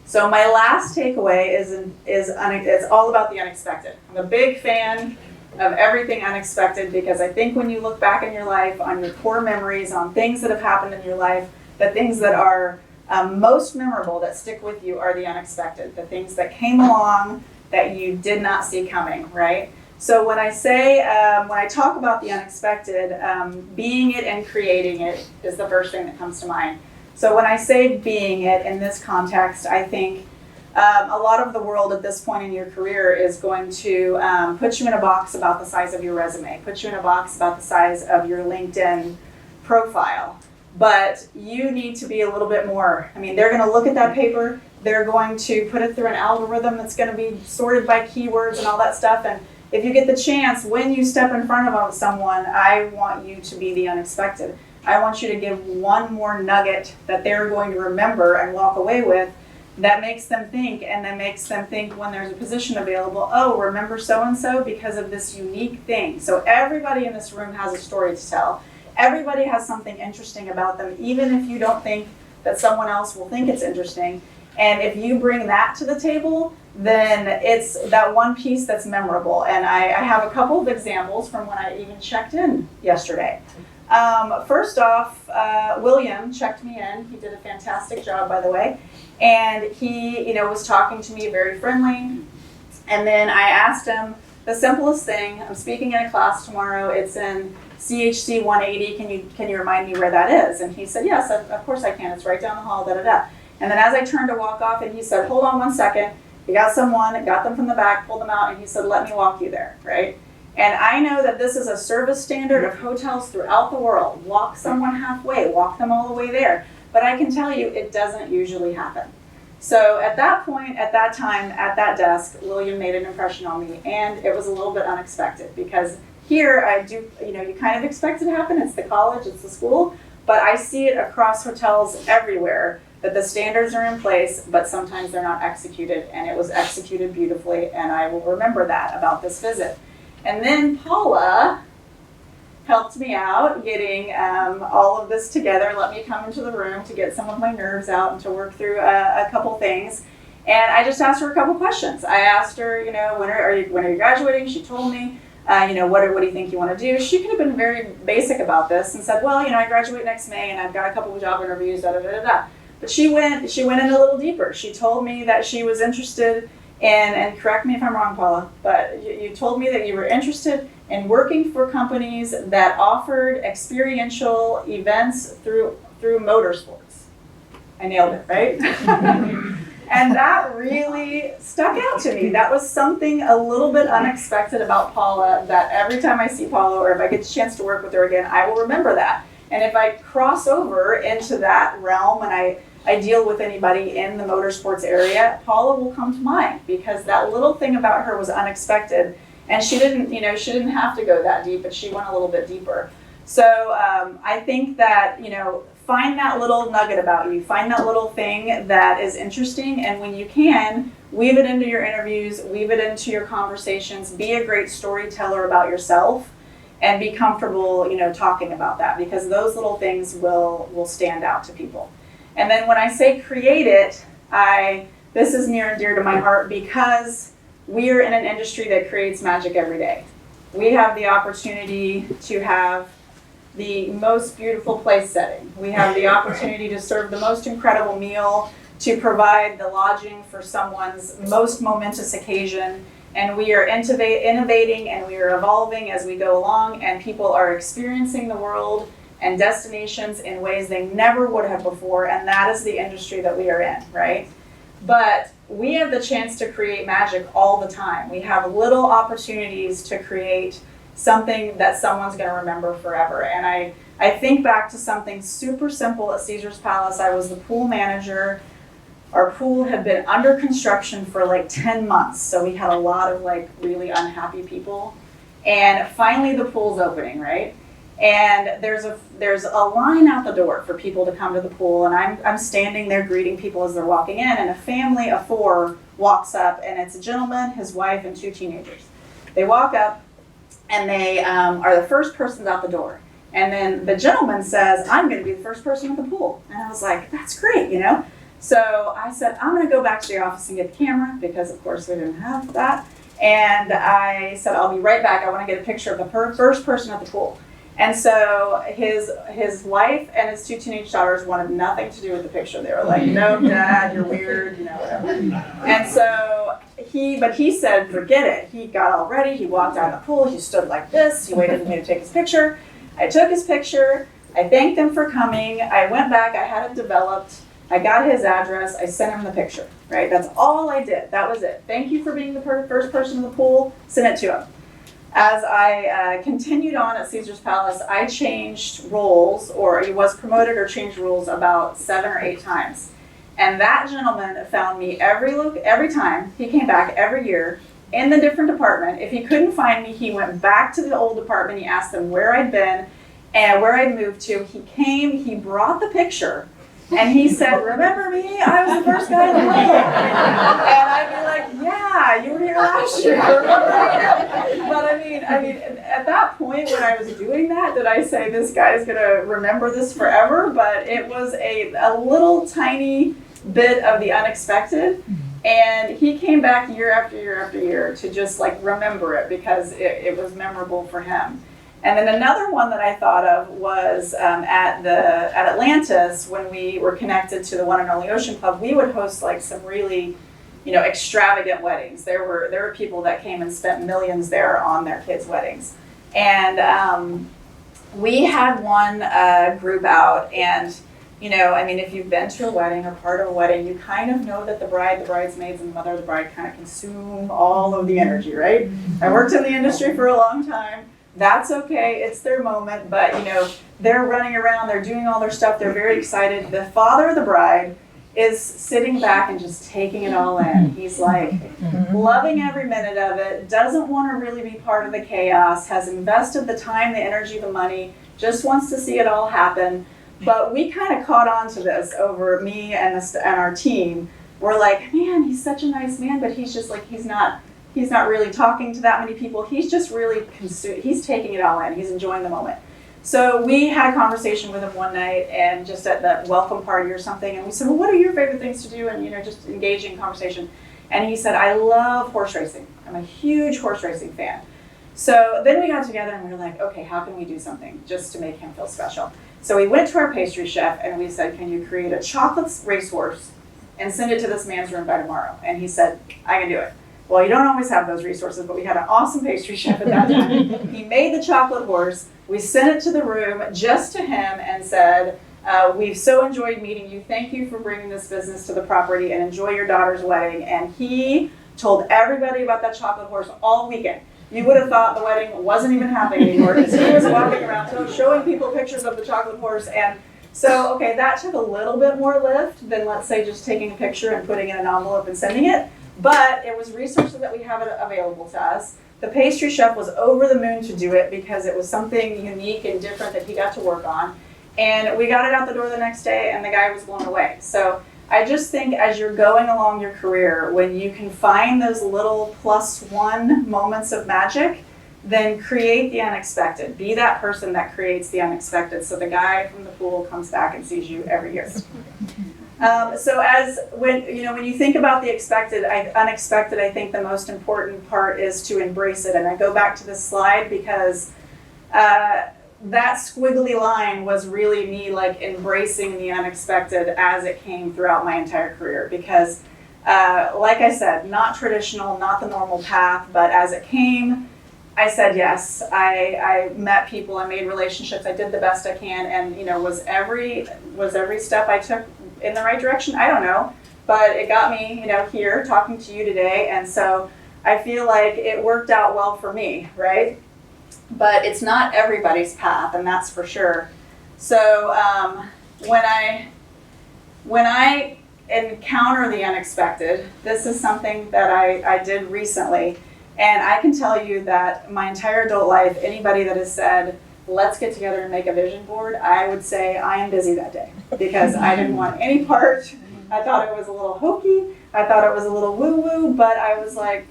So my last takeaway is it's all about the unexpected. I'm a big fan of everything unexpected, because I think when you look back in your life on your core memories, on things that have happened in your life, the things that are most memorable that stick with you are the unexpected, the things that came along that you did not see coming, right? So when I say, when I talk about the unexpected, being it and creating it is the first thing that comes to mind. So when I say being it in this context, I think a lot of the world at this point in your career is going to put you in a box about the size of your resume, put you in a box about the size of your LinkedIn profile. But you need to be a little bit more. I mean, they're going to look at that paper, they're going to put it through an algorithm that's going to be sorted by keywords and all that stuff. And if you get the chance, when you step in front of someone, I want you to be the unexpected. I want you to give one more nugget that they're going to remember and walk away with that makes them think, and that makes them think when there's a position available, oh, remember so-and-so because of this unique thing. So everybody in this room has a story to tell. Everybody has something interesting about them, even if you don't think that someone else will think it's interesting. And if you bring that to the table, then it's that one piece that's memorable. And I have a couple of examples from when I even checked in yesterday. First off, William checked me in. He did a fantastic job, by the way. And he, was talking to me very friendly. And then I asked him the simplest thing. I'm speaking in a class tomorrow. It's in CHC 180. Can you remind me where that is? And he said, yes, of course I can. It's right down the hall, da-da-da. And then as I turned to walk off, and he said, hold on 1 second. He got someone, got them from the back, pulled them out, and he said, let me walk you there, right? And I know that this is a service standard of hotels throughout the world. Walk someone halfway, walk them all the way there. But I can tell you, it doesn't usually happen. So at that point, at that time, at that desk, William made an impression on me, and it was a little bit unexpected, because here I do, you kind of expect it to happen. It's the college, it's the school, but I see it across hotels everywhere that the standards are in place, but sometimes they're not executed, and it was executed beautifully, and I will remember that about this visit. And then Paula helped me out getting all of this together, let me come into the room to get some of my nerves out and to work through a couple things. And I just asked her a couple questions. I asked her, when are you graduating? She told me, what do you think you want to do? She could have been very basic about this and said, well, I graduate next May and I've got a couple of job interviews, da da da da da. But she went in a little deeper. She told me that she was interested in, and correct me if I'm wrong, Paula, but you told me that you were interested in working for companies that offered experiential events through motorsports. I nailed it, right? And that really stuck out to me. That was something a little bit unexpected about Paula, that every time I see Paula, or if I get a chance to work with her again, I will remember that. And if I cross over into that realm and I deal with anybody in the motorsports area, Paula will come to mind, because that little thing about her was unexpected. And she didn't have to go that deep, but she went a little bit deeper. So I think that, find that little nugget about you, find that little thing that is interesting, and when you can, weave it into your interviews, weave it into your conversations, be a great storyteller about yourself, and be comfortable, talking about that, because those little things will stand out to people. And then when I say create it, this is near and dear to my heart because we are in an industry that creates magic every day. We have the opportunity to have the most beautiful place setting. We have the opportunity to serve the most incredible meal, to provide the lodging for someone's most momentous occasion. And we are innovating and we are evolving as we go along, and people are experiencing the world and destinations in ways they never would have before, and that is the industry that we are in, right? But we have the chance to create magic all the time. We have little opportunities to create something that someone's going to remember forever. And I think back to something super simple at Caesar's Palace. I was the pool manager. Our pool had been under construction for like 10 months, so we had a lot of like really unhappy people. And finally the pool's opening, right? And there's a line out the door for people to come to the pool, and I'm standing there greeting people as they're walking in, and a family of 4 walks up, and it's a gentleman, his wife, and 2 teenagers. They walk up, and they are the first persons out the door. And then the gentleman says, "I'm going to be the first person at the pool." And I was like, that's great, So I said, I'm going to go back to the office and get the camera, because of course we didn't have that. And I said, I'll be right back. I want to get a picture of the first person at the pool. And so his wife and his 2 teenage daughters wanted nothing to do with the picture. They were like, "No, Dad, you're weird," whatever. And so he said, forget it. He got all ready. He walked out of the pool. He stood like this. He waited for me to take his picture. I took his picture. I thanked him for coming. I went back. I had it developed. I got his address. I sent him the picture, right? That's all I did. That was it. Thank you for being the first person in the pool. Sent it to him. As I continued on at Caesar's Palace, I changed roles, or he was promoted or changed roles about 7 or 8 times. And that gentleman found me every time. He came back every year in the different department. If he couldn't find me, he went back to the old department. He asked them where I'd been and where I'd moved to. He came, he brought the picture, and he said, "Remember me? I was the first guy in the pool." And I'd be like, "Yeah, you were here last year. But I mean, at that point when I was doing that, did I say this guy's gonna remember this forever? But it was a little tiny bit of the unexpected. And he came back year after year after year to just like remember it, because it was memorable for him. And then another one that I thought of was at Atlantis, when we were connected to the One and Only Ocean Club. We would host like some really, extravagant weddings. There were people that came and spent millions there on their kids' weddings. And we had one group out, and if you've been to a wedding or part of a wedding, you kind of know that the bride, the bridesmaids, and the mother of the bride kind of consume all of the energy, right? I worked in the industry for a long time. That's okay, it's their moment, but they're running around, they're doing all their stuff, they're very excited. The father of the bride is sitting back and just taking it all in. He's like loving every minute of it, doesn't want to really be part of the chaos, has invested the time, the energy, the money, just wants to see it all happen. But we kind of caught on to this over me and our team. We're like, man, he's such a nice man, but he's just like, he's not really talking to that many people. He's just really he's taking it all in. He's enjoying the moment. So we had a conversation with him one night, and just at that welcome party or something, and we said, well, what are your favorite things to do? And just engaging conversation. And he said, I love horse racing. I'm a huge horse racing fan. So then we got together and we were like, okay, how can we do something just to make him feel special? So we went to our pastry chef and we said, can you create a chocolate racehorse and send it to this man's room by tomorrow? And he said, I can do it. Well, you don't always have those resources, but we had an awesome pastry chef at that time. He made the chocolate horse. We sent it to the room just to him and said, we've so enjoyed meeting you. Thank you for bringing this business to the property, and enjoy your daughter's wedding. And he told everybody about that chocolate horse all weekend. You would have thought the wedding wasn't even happening anymore, because he was walking around showing people pictures of the chocolate horse. And so, okay, that took a little bit more lift than, let's say, just taking a picture and putting it in an envelope and sending it. But it was resources that we have available to us. The pastry chef was over the moon to do it because it was something unique and different that he got to work on. And we got it out the door the next day and the guy was blown away. So I just think as you're going along your career, when you can find those little +1 moments of magic, then create the unexpected. Be that person that creates the unexpected so the guy from the pool comes back and sees you every year. So when you think about the unexpected, I think the most important part is to embrace it. And I go back to this slide because that squiggly line was really me like embracing the unexpected as it came throughout my entire career. Because like I said, not traditional, not the normal path, but as it came, I said yes. I met people, I made relationships, I did the best I can, and was every step I took in the right direction? I don't know, but it got me, here talking to you today, and so I feel like it worked out well for me, right? But it's not everybody's path, and that's for sure. So when I encounter the unexpected, this is something that I did recently. And I can tell you that my entire adult life, anybody that has said, let's get together and make a vision board, I would say I am busy that day because I didn't want any part. I thought it was a little hokey. I thought it was a little woo-woo, but I was like,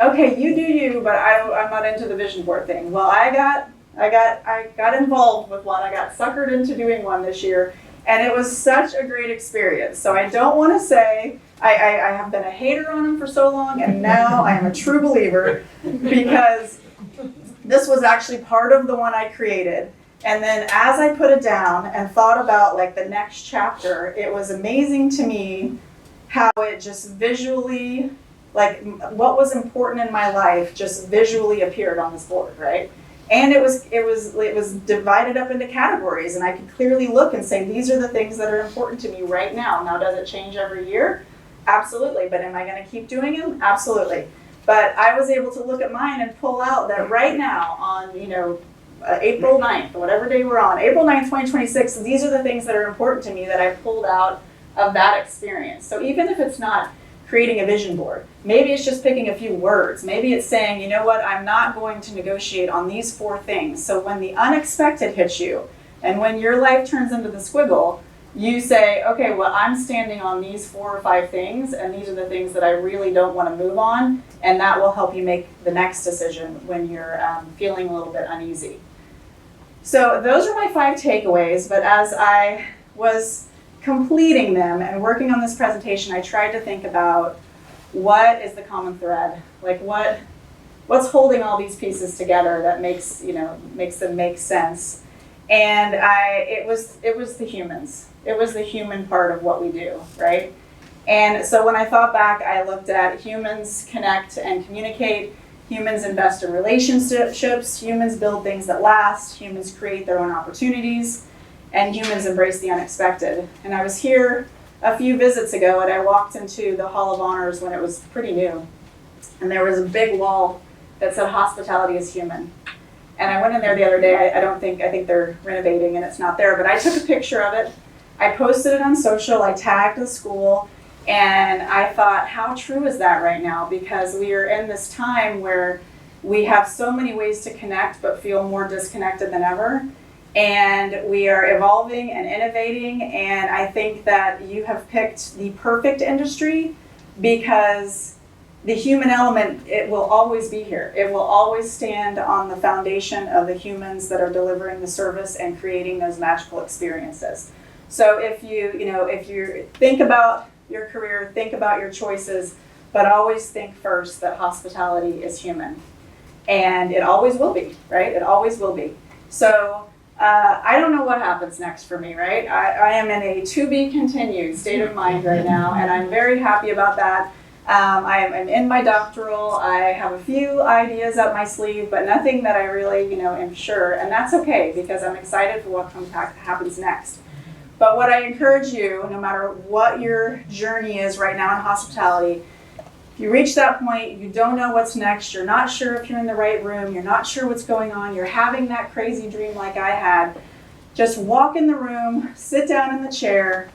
okay, you do you, but I'm not into the vision board thing. Well, I got involved with one. I got suckered into doing one this year, and it was such a great experience. So I don't want to say I have been a hater on them for so long, and now I am a true believer because this was actually part of the one I created. And then as I put it down and thought about like the next chapter, it was amazing to me how it just visually, like what was important in my life just visually appeared on this board, right? And it was divided up into categories, and I could clearly look and say, these are the things that are important to me right now. Now, does it change every year? Absolutely. But am I going to keep doing them? Absolutely. But I was able to look at mine and pull out that right now on, April 9th, whatever day we're on, April 9th, 2026, these are the things that are important to me that I pulled out of that experience. So even if it's not creating a vision board, maybe it's just picking a few words. Maybe it's saying, you know what, I'm not going to negotiate on these 4 things. So when the unexpected hits you and when your life turns into the squiggle, you say, okay, well, I'm standing on these 4 or 5 things, and these are the things that I really don't want to move on, and that will help you make the next decision when you're feeling a little bit uneasy. So those are my 5 takeaways, but as I was completing them and working on this presentation, I tried to think about what is the common thread? Like what's holding all these pieces together that makes them make sense? And it was the humans. It was the human part of what we do, right? And so when I thought back, I looked at humans connect and communicate, humans invest in relationships, humans build things that last, humans create their own opportunities, and humans embrace the unexpected. And I was here a few visits ago, and I walked into the Hall of Honors when it was pretty new. And there was a big wall that said hospitality is human. And I went in there the other day, I think they're renovating and it's not there, but I took a picture of it. I posted it on social, I tagged the school, and I thought, how true is that right now? Because we are in this time where we have so many ways to connect but feel more disconnected than ever. And we are evolving and innovating, and I think that you have picked the perfect industry because the human element, it will always be here. It will always stand on the foundation of the humans that are delivering the service and creating those magical experiences. So if you think about your career, think about your choices, but always think first that hospitality is human. And it always will be, right? It always will be. So I don't know what happens next for me, right? I am in a to be continued state of mind right now, and I'm very happy about that. I'm in my doctoral. I have a few ideas up my sleeve, but nothing that I really, am sure. And that's okay because I'm excited for what happens next. But what I encourage you, no matter what your journey is right now in hospitality, if you reach that point, you don't know what's next, you're not sure if you're in the right room, you're not sure what's going on, you're having that crazy dream like I had, just walk in the room, sit down in the chair,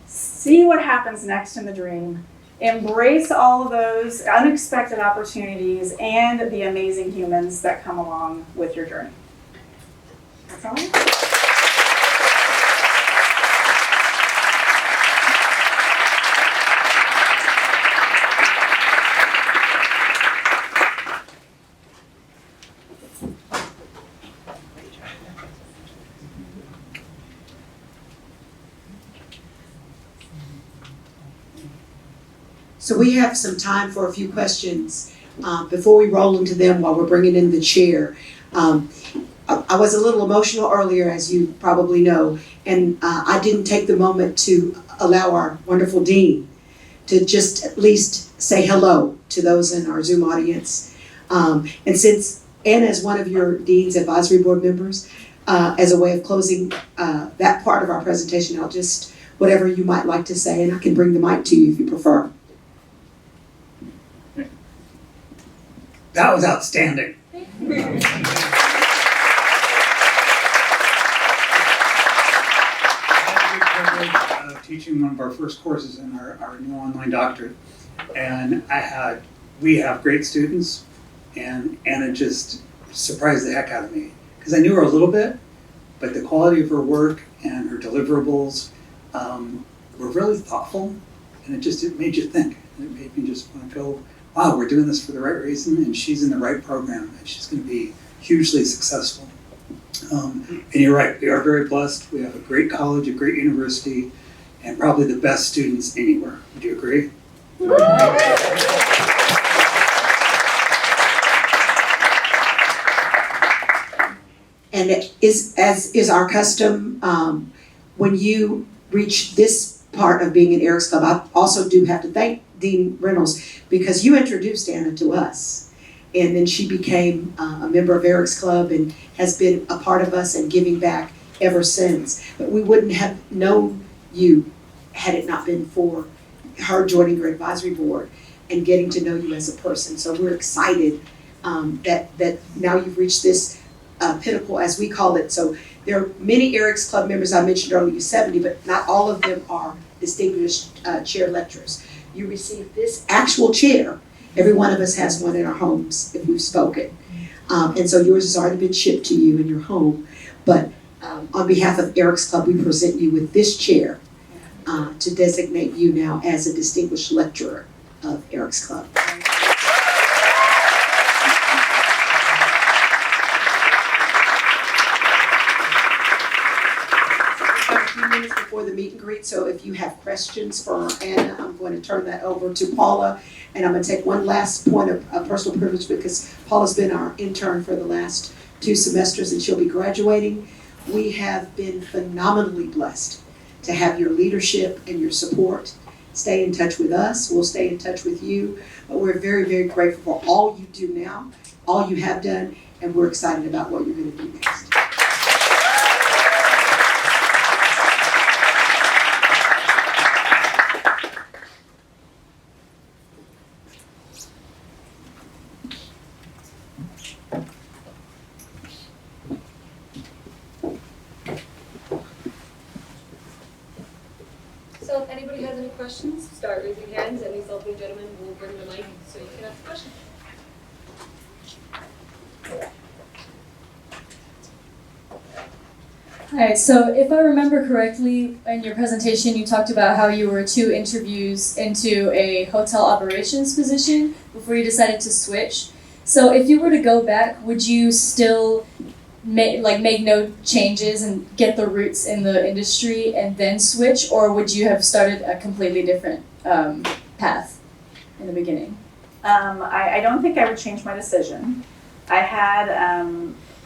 see what happens next in the dream, Embrace all of those unexpected opportunities and the amazing humans that come along with your journey. That's all I have. So we have some time for a few questions before we roll into them while we're bringing in the chair. I was a little emotional earlier, as you probably know, and I didn't take the moment to allow our wonderful dean to just at least say hello to those in our Zoom audience. And since Anna is one of your Dean's Advisory Board members, as a way of closing that part of our presentation, I'll just, whatever you might like to say, and I can bring the mic to you if you prefer. That was outstanding. Teaching one of our first courses in our new online doctorate, and we have great students, and Anna just surprised the heck out of me because I knew her a little bit, but the quality of her work and her deliverables were really thoughtful, and it made you think. It made me just want to go, wow, we're doing this for the right reason, and she's in the right program, and she's going to be hugely successful. And you're right, we are very blessed. We have a great college, a great university, and probably the best students anywhere. Would you agree? And it is, as is our custom, when you reach this part of being in Eric's Club, I also do have to thank Dean Reynolds because you introduced Anna to us. And then she became a member of Eric's Club and has been a part of us and giving back ever since. But we wouldn't have known you had it not been for her joining your advisory board and getting to know you as a person. So we're excited that now you've reached this pinnacle, as we call it. So there are many Eric's Club members, I mentioned earlier, 70, but not all of them are distinguished chair lecturers. You receive this actual chair. Every one of us has one in our homes if we've spoken. And so yours has already been shipped to you in your home. But on behalf of Eric's Club, we present you with this chair to designate you now as a distinguished lecturer of Eric's Club. Minutes before the meet and greet, so if you have questions for Anna, I'm going to turn that over to Paula, and I'm going to take one last point of personal privilege because Paula's been our intern for the last 2 semesters and she'll be graduating. We have been phenomenally blessed to have your leadership and your support. Stay in touch with us, we'll stay in touch with you, but we're very, very grateful for all you do now, all you have done, and we're excited about what you're going to do next. So if anybody has any questions, start raising hands, and these lovely gentlemen will bring the mic so you can ask a question. Hi, so if I remember correctly, in your presentation you talked about how you were 2 interviews into a hotel operations position before you decided to switch. So if you were to go back, would you still make no changes and get the roots in the industry and then switch, or would you have started a completely different path in the beginning? I don't think I would change my decision. I had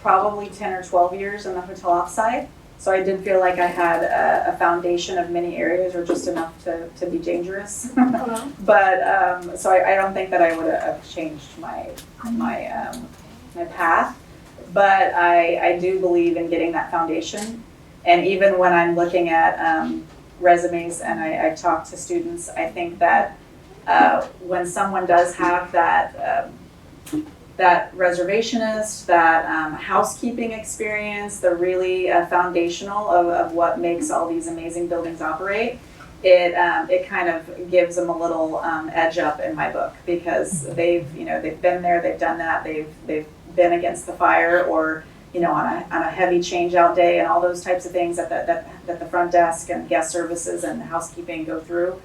probably 10 or 12 years in the hotel ops side, so I did feel like I had a foundation of many areas, or just enough to be dangerous. But so I don't think that I would have changed my path. But I do believe in getting that foundation. And even when I'm looking at resumes and I talk to students, I think that when someone does have that reservationist, that housekeeping experience, the really foundational of what makes all these amazing buildings operate, it kind of gives them a little edge up in my book, because they've been there, they've done that, they've been against the fire, or on a heavy change out day and all those types of things that the front desk and guest services and housekeeping go through.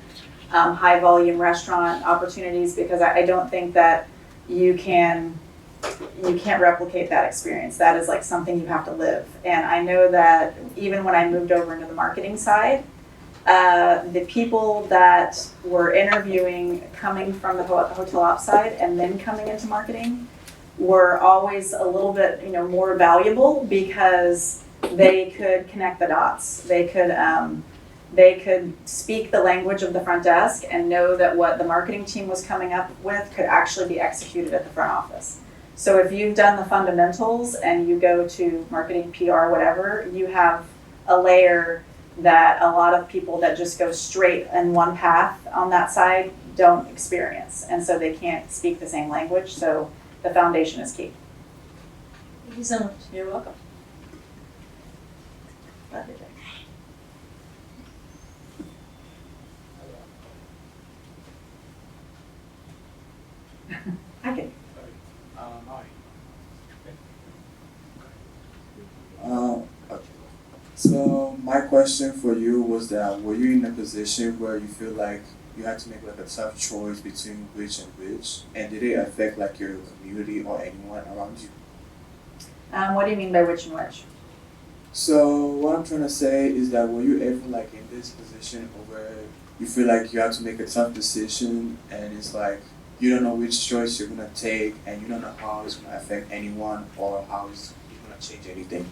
High volume restaurant opportunities, because I don't think that you can't replicate that experience. That is like something you have to live. And I know that even when I moved over into the marketing side, the people that were interviewing coming from the hotel ops side and then coming into marketing were always a little bit, more valuable, because they could connect the dots. They could speak the language of the front desk and know that what the marketing team was coming up with could actually be executed at the front office. So if you've done the fundamentals and you go to marketing, PR, whatever, you have a layer that a lot of people that just go straight in one path on that side don't experience. And so they can't speak the same language. So the foundation is key. Thank you so much. You're welcome. Glad you're there. I can. Okay. So my question for you was that, were you in a position where you feel like you had to make like a tough choice between which and which, and did it affect like your community or anyone around you? What do you mean by which and which? So what I'm trying to say is that, were you ever like in this position where you feel like you have to make a tough decision, and it's like you don't know which choice you're gonna take, and you don't know how it's gonna affect anyone or how it's gonna change anything?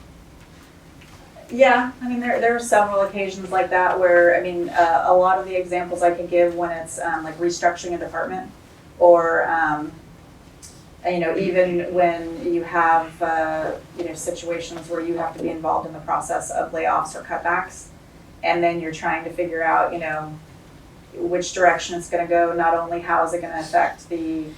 Yeah, I mean, there are several occasions like that where, I mean, a lot of the examples I can give when it's like restructuring a department, or even when you have situations where you have to be involved in the process of layoffs or cutbacks, and then you're trying to figure out which direction it's going to go. Not only how is it going to affect the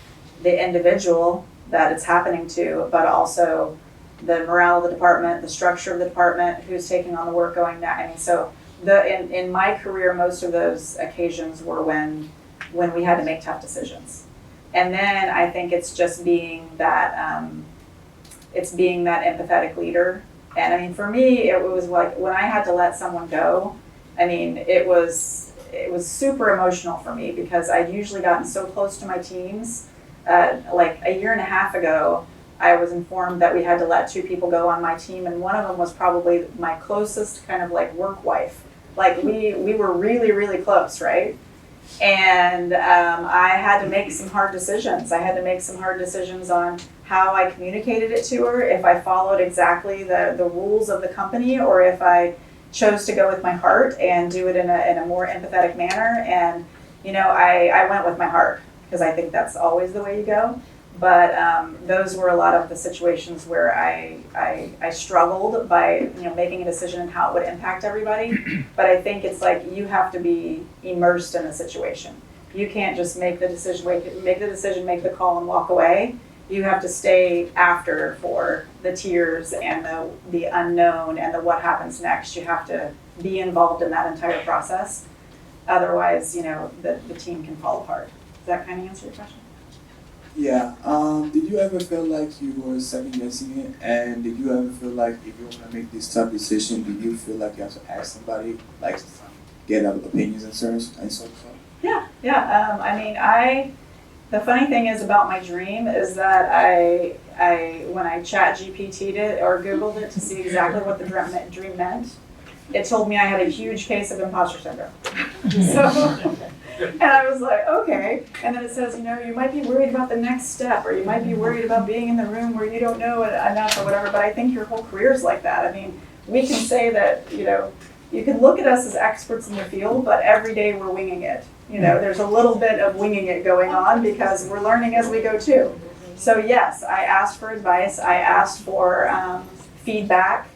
individual that it's happening to, but also the morale of the department, the structure of the department, who's taking on the work going that. I mean, so in my career, most of those occasions were when we had to make tough decisions. And then I think it's just being that empathetic leader. And I mean, for me, it was like when I had to let someone go, I mean, it was super emotional for me, because I'd usually gotten so close to my teams. Like a year and a half ago, I was informed that we had to let 2 people go on my team, and one of them was probably my closest kind of like work wife. Like we were really, really close, right? And I had to make some hard decisions. I had to make some hard decisions on how I communicated it to her, if I followed exactly the rules of the company, or if I chose to go with my heart and do it in a more empathetic manner. And I went with my heart, because I think that's always the way you go. But those were a lot of the situations where I struggled by making a decision and how it would impact everybody. But I think it's like you have to be immersed in the situation. You can't just make the decision, make the call, and walk away. You have to stay after for the tears and the unknown and the what happens next. You have to be involved in that entire process. Otherwise, the team can fall apart. Does that kind of answer your question? Yeah. Did you ever feel like you were second guessing it? And did you ever feel like if you want to make this tough decision, did you feel like you have to ask somebody, like get opinions and so on? Yeah. I mean, the funny thing is about my dream is that I when I chat GPT'd it or Googled it to see exactly what the dream meant, it told me I had a huge case of imposter syndrome. And I was like, okay. And then it says, you might be worried about the next step, or you might be worried about being in the room where you don't know enough or whatever. But I think your whole career is like that. I mean, we can say that, you can look at us as experts in the field, but every day we're winging it. There's a little bit of winging it going on, because we're learning as we go too. So yes, I asked for advice. I asked for feedback.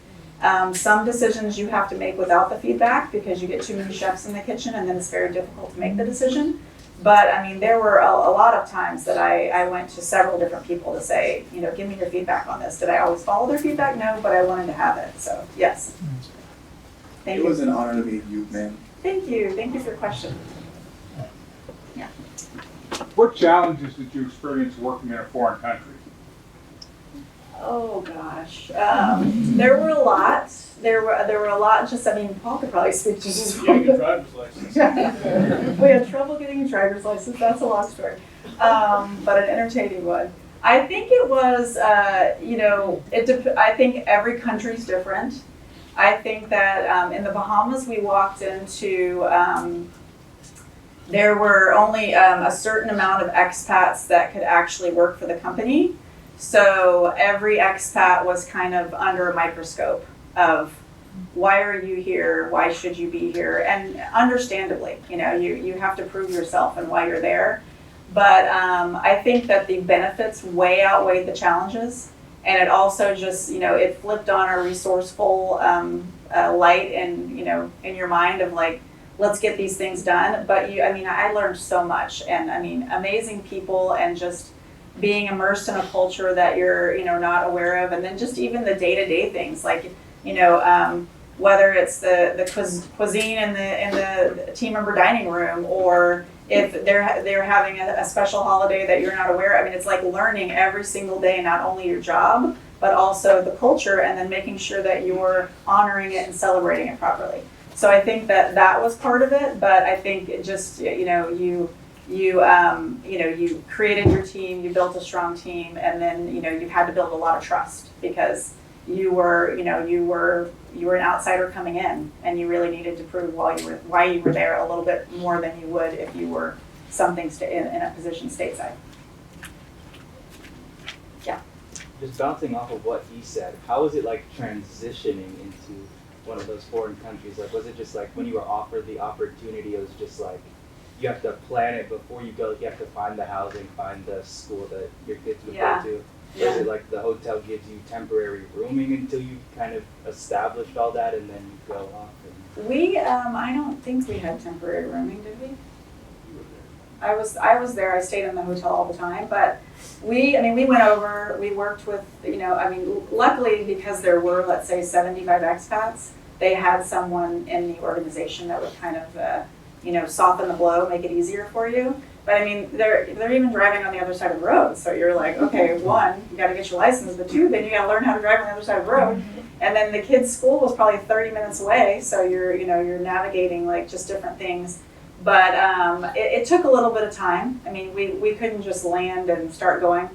Some decisions you have to make without the feedback, because you get too many chefs in the kitchen, and then it's very difficult to make the decision. But I mean, there were a lot of times that I went to several different people to say, give me your feedback on this. Did I always follow their feedback? No, but I wanted to have it. So yes. Thank you. It was an honor to meet you, ma'am. Thank you for your question. What challenges did you experience working in a foreign country? Oh gosh, there were a lot. There were a lot. Just I mean, Paul could probably speak to this as well. Getting a driver's license. We had trouble getting a driver's license. That's a long story, but an entertaining one. I think it was, I think every country's different. I think that in the Bahamas we walked into. There were only a certain amount of expats that could actually work for the company. So every expat was kind of under a microscope of why are you here? Why should you be here? And understandably, you have to prove yourself and why you're there. But I think that the benefits way outweighed the challenges. And it also just, it flipped on a resourceful light and, in your mind of like, let's get these things done. But I learned so much, and amazing people, and just being immersed in a culture that you're, not aware of, and then just even the day-to-day things, like, whether it's the cuisine in the team member dining room, or if they're having a special holiday that you're not aware of. It's like learning every single day, not only your job, but also the culture, and then making sure that you're honoring it and celebrating it properly. So I think that was part of it, but I think it just, you created your team, you built a strong team, and then, you had to build a lot of trust, because you were an outsider coming in, and you really needed to prove why you were there a little bit more than you would if you were something in a position stateside. Yeah. Just bouncing off of what he said, how was it like transitioning into one of those foreign countries? Like, was it just like when you were offered the opportunity, it was just like you have to plan it before you go, you have to find the housing, find the school that your kids would go to? Or is it like the hotel gives you temporary rooming until you kind of established all that, and then you go off? We, I don't think we had temporary rooming, did we? I was there, I stayed in the hotel all the time, but we went over, we worked with, luckily, because there were, let's say, 75 expats, they had someone in the organization that would kind of, soften the blow, make it easier for you. But they're even driving on the other side of the road. So you're like, okay, one, you gotta get your license, but two, then you gotta learn how to drive on the other side of the road. And then the kids' school was probably 30 minutes away, so you're navigating like just different things. But it took a little bit of time. We couldn't just land and start going.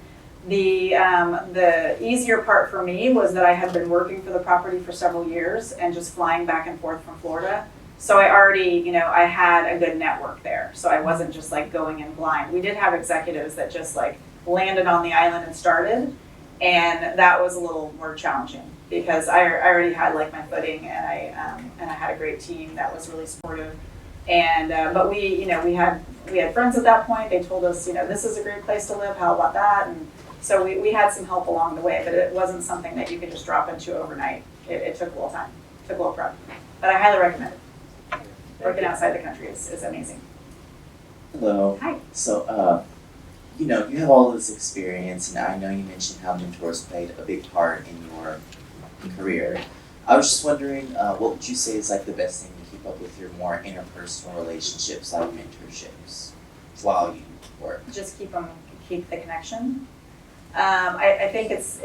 The easier part for me was that I had been working for the property for several years and just flying back and forth from Florida. So I already, I had a good network there. So I wasn't just like going in blind. We did have executives that just like landed on the island and started. And that was a little more challenging because I already had like my footing, and I had a great team that was really supportive. And but we had friends at that point. They told us, this is a great place to live. How about that? And so we had some help along the way, but it wasn't something that you could just drop into overnight. It took a little time, took a little prep. But I highly recommend it. Working outside the country is amazing. Hello. Hi. So, you have all this experience, and I know you mentioned how mentors played a big part in your career. I was just wondering, what would you say is like the best thing to keep up with your more interpersonal relationships, like mentorships, while you work? Just keep the connection. I think it's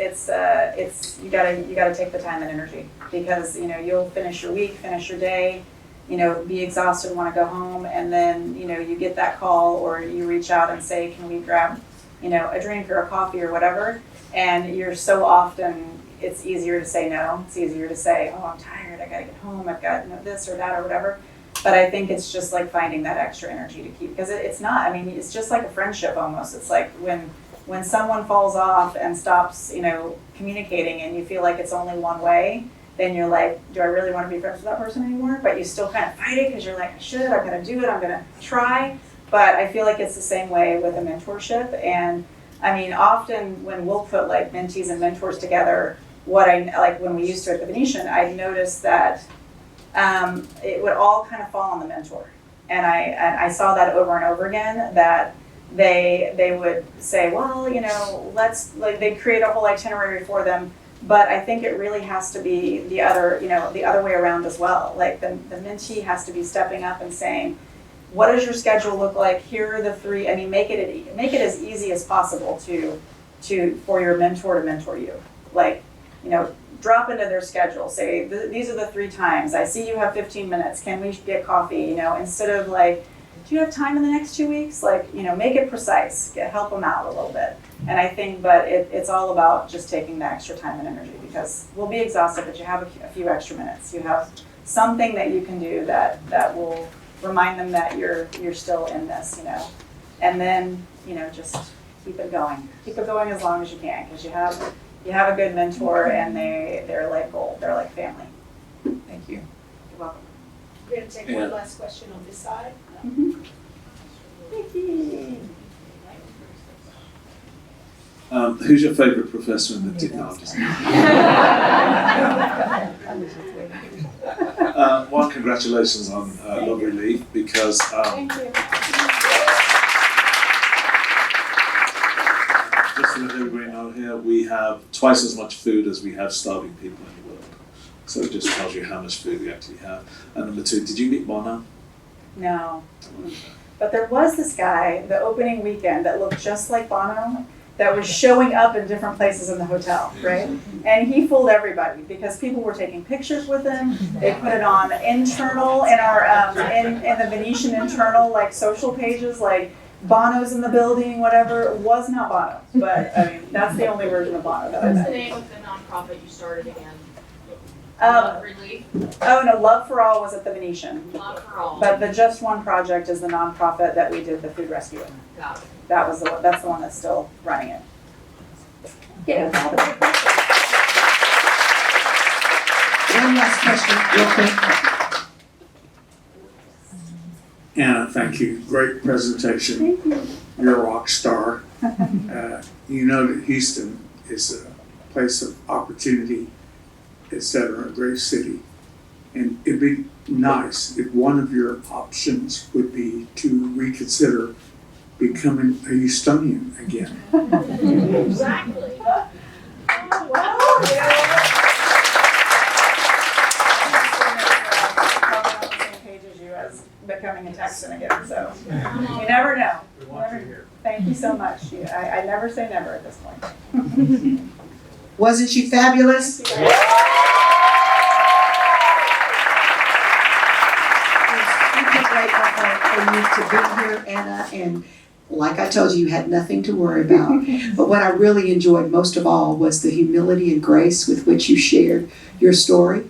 you gotta take the time and energy, because you'll finish your week, finish your day, be exhausted, want to go home, and then you get that call, or you reach out and say, can we grab a drink or a coffee or whatever, and you're so often, it's easier to say no. It's easier to say, oh, I'm tired, I gotta get home, I've got this or that or whatever. But I think it's just like finding that extra energy to keep, because it's not, it's just like a friendship almost. It's like when someone falls off and stops communicating, and you feel like it's only one way, then you're like, do I really want to be friends with that person anymore? But you still kind of fight it, because you're like, I'm going to do it, I'm going to try. But I feel like it's the same way with a mentorship. And often when we'll put like mentees and mentors together, when we used to at the Venetian, I noticed that it would all kind of fall on the mentor. And I saw that over and over again, that they would say, well, let's, like, they'd create a whole itinerary for them, But I think it really has to be the other way around as well. Like the mentee has to be stepping up and saying, what does your schedule look like? Here are the three. I mean, make it as easy as possible for your mentor to mentor you. Like, drop into their schedule. Say, these are the 3 times. I see you have 15 minutes. Can we get coffee? Instead of like, do you have time in the next 2 weeks? Like, make it precise. Help them out a little bit. And I think, but it's all about just taking the extra time and energy, because we'll be exhausted, but you have a few extra minutes. You have something that you can do that will remind them that you're still in this, and then, just keep it going. Keep it going as long as you can, because you have a good mentor, and they're like gold. They're like family. Thank you. You're welcome. We're gonna take one last question on this side. Who's your favourite professor in the technology? One, congratulations on lovely leave, because Thank you. just to let everybody know here, we have twice as much food as we have starving people in the world. So it just tells you how much food we actually have. And number 2, did you meet Bono? No. But there was this guy, the opening weekend, that looked just like Bono, that was showing up in different places in the hotel, right? And he fooled everybody, because people were taking pictures with him. They put it on internal in our in the Venetian internal like social pages, like Bono's in the building, whatever. It was not Bono, but I mean that's the only version of Bono that I What's met. the name of the nonprofit you started again? Relief? Oh no, Love for All was at the Venetian. Love for All. But the Just One Project is the nonprofit that we did the food rescue with. Got it. That's the one that's still running it. Yeah. One last question, real quick. Anna, thank you. Great presentation. Thank you. You're a rock star. You know that Houston is a place of opportunity, etc., a great city. And it'd be nice if one of your options would be to reconsider becoming a Houstonian again. Exactly. Becoming a Texan again, so you never know. We want you here. Thank you so much. I never say never at this point. Wasn't she fabulous? Super grateful for you to be here, Anna, and like I told you, you had nothing to worry about. But what I really enjoyed most of all was the humility and grace with which you shared your story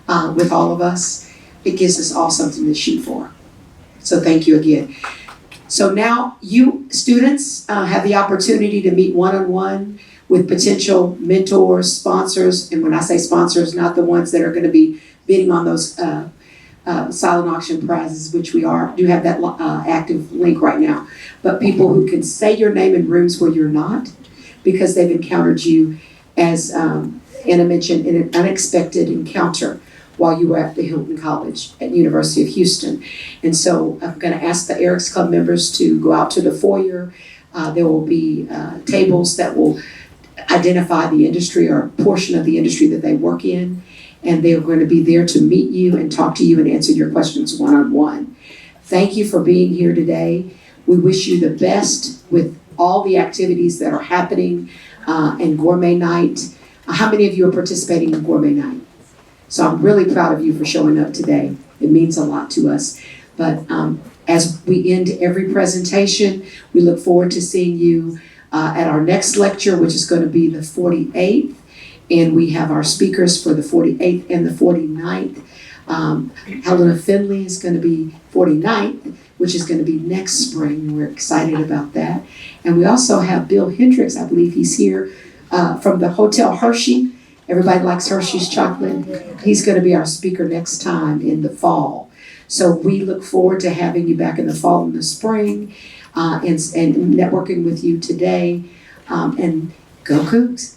with all of us. It gives us all something to shoot for. So thank you again. So now you students have the opportunity to meet one-on-one with potential mentors, sponsors, and when I say sponsors, not the ones that are going to be bidding on those silent auction prizes, which we do have that active link right now, but people who can say your name in rooms where you're not, because they've encountered you, as Anna mentioned, in an unexpected encounter while you were at the Hilton College at University of Houston. And so I'm going to ask the Eric's Club members to go out to the foyer. There will be tables that will identify the industry or a portion of the industry that they work in, and they're going to be there to meet you and talk to you and answer your questions one-on-one. Thank you for being here today. We wish you the best with all the activities that are happening in Gourmet Night. How many of you are participating in Gourmet Night? So I'm really proud of you for showing up today. It means a lot to us. But as we end every presentation, we look forward to seeing you at our next lecture, which is going to be the 48th. And we have our speakers for the 48th and the 49th. Helena Finley is going to be 49th, which is going to be next spring. We're excited about that. And we also have Bill Hendricks, I believe he's here, from the Hotel Hershey. Everybody likes Hershey's chocolate. He's going to be our speaker next time in the fall. So we look forward to having you back in the fall and the spring and networking with you today. And go Cougs.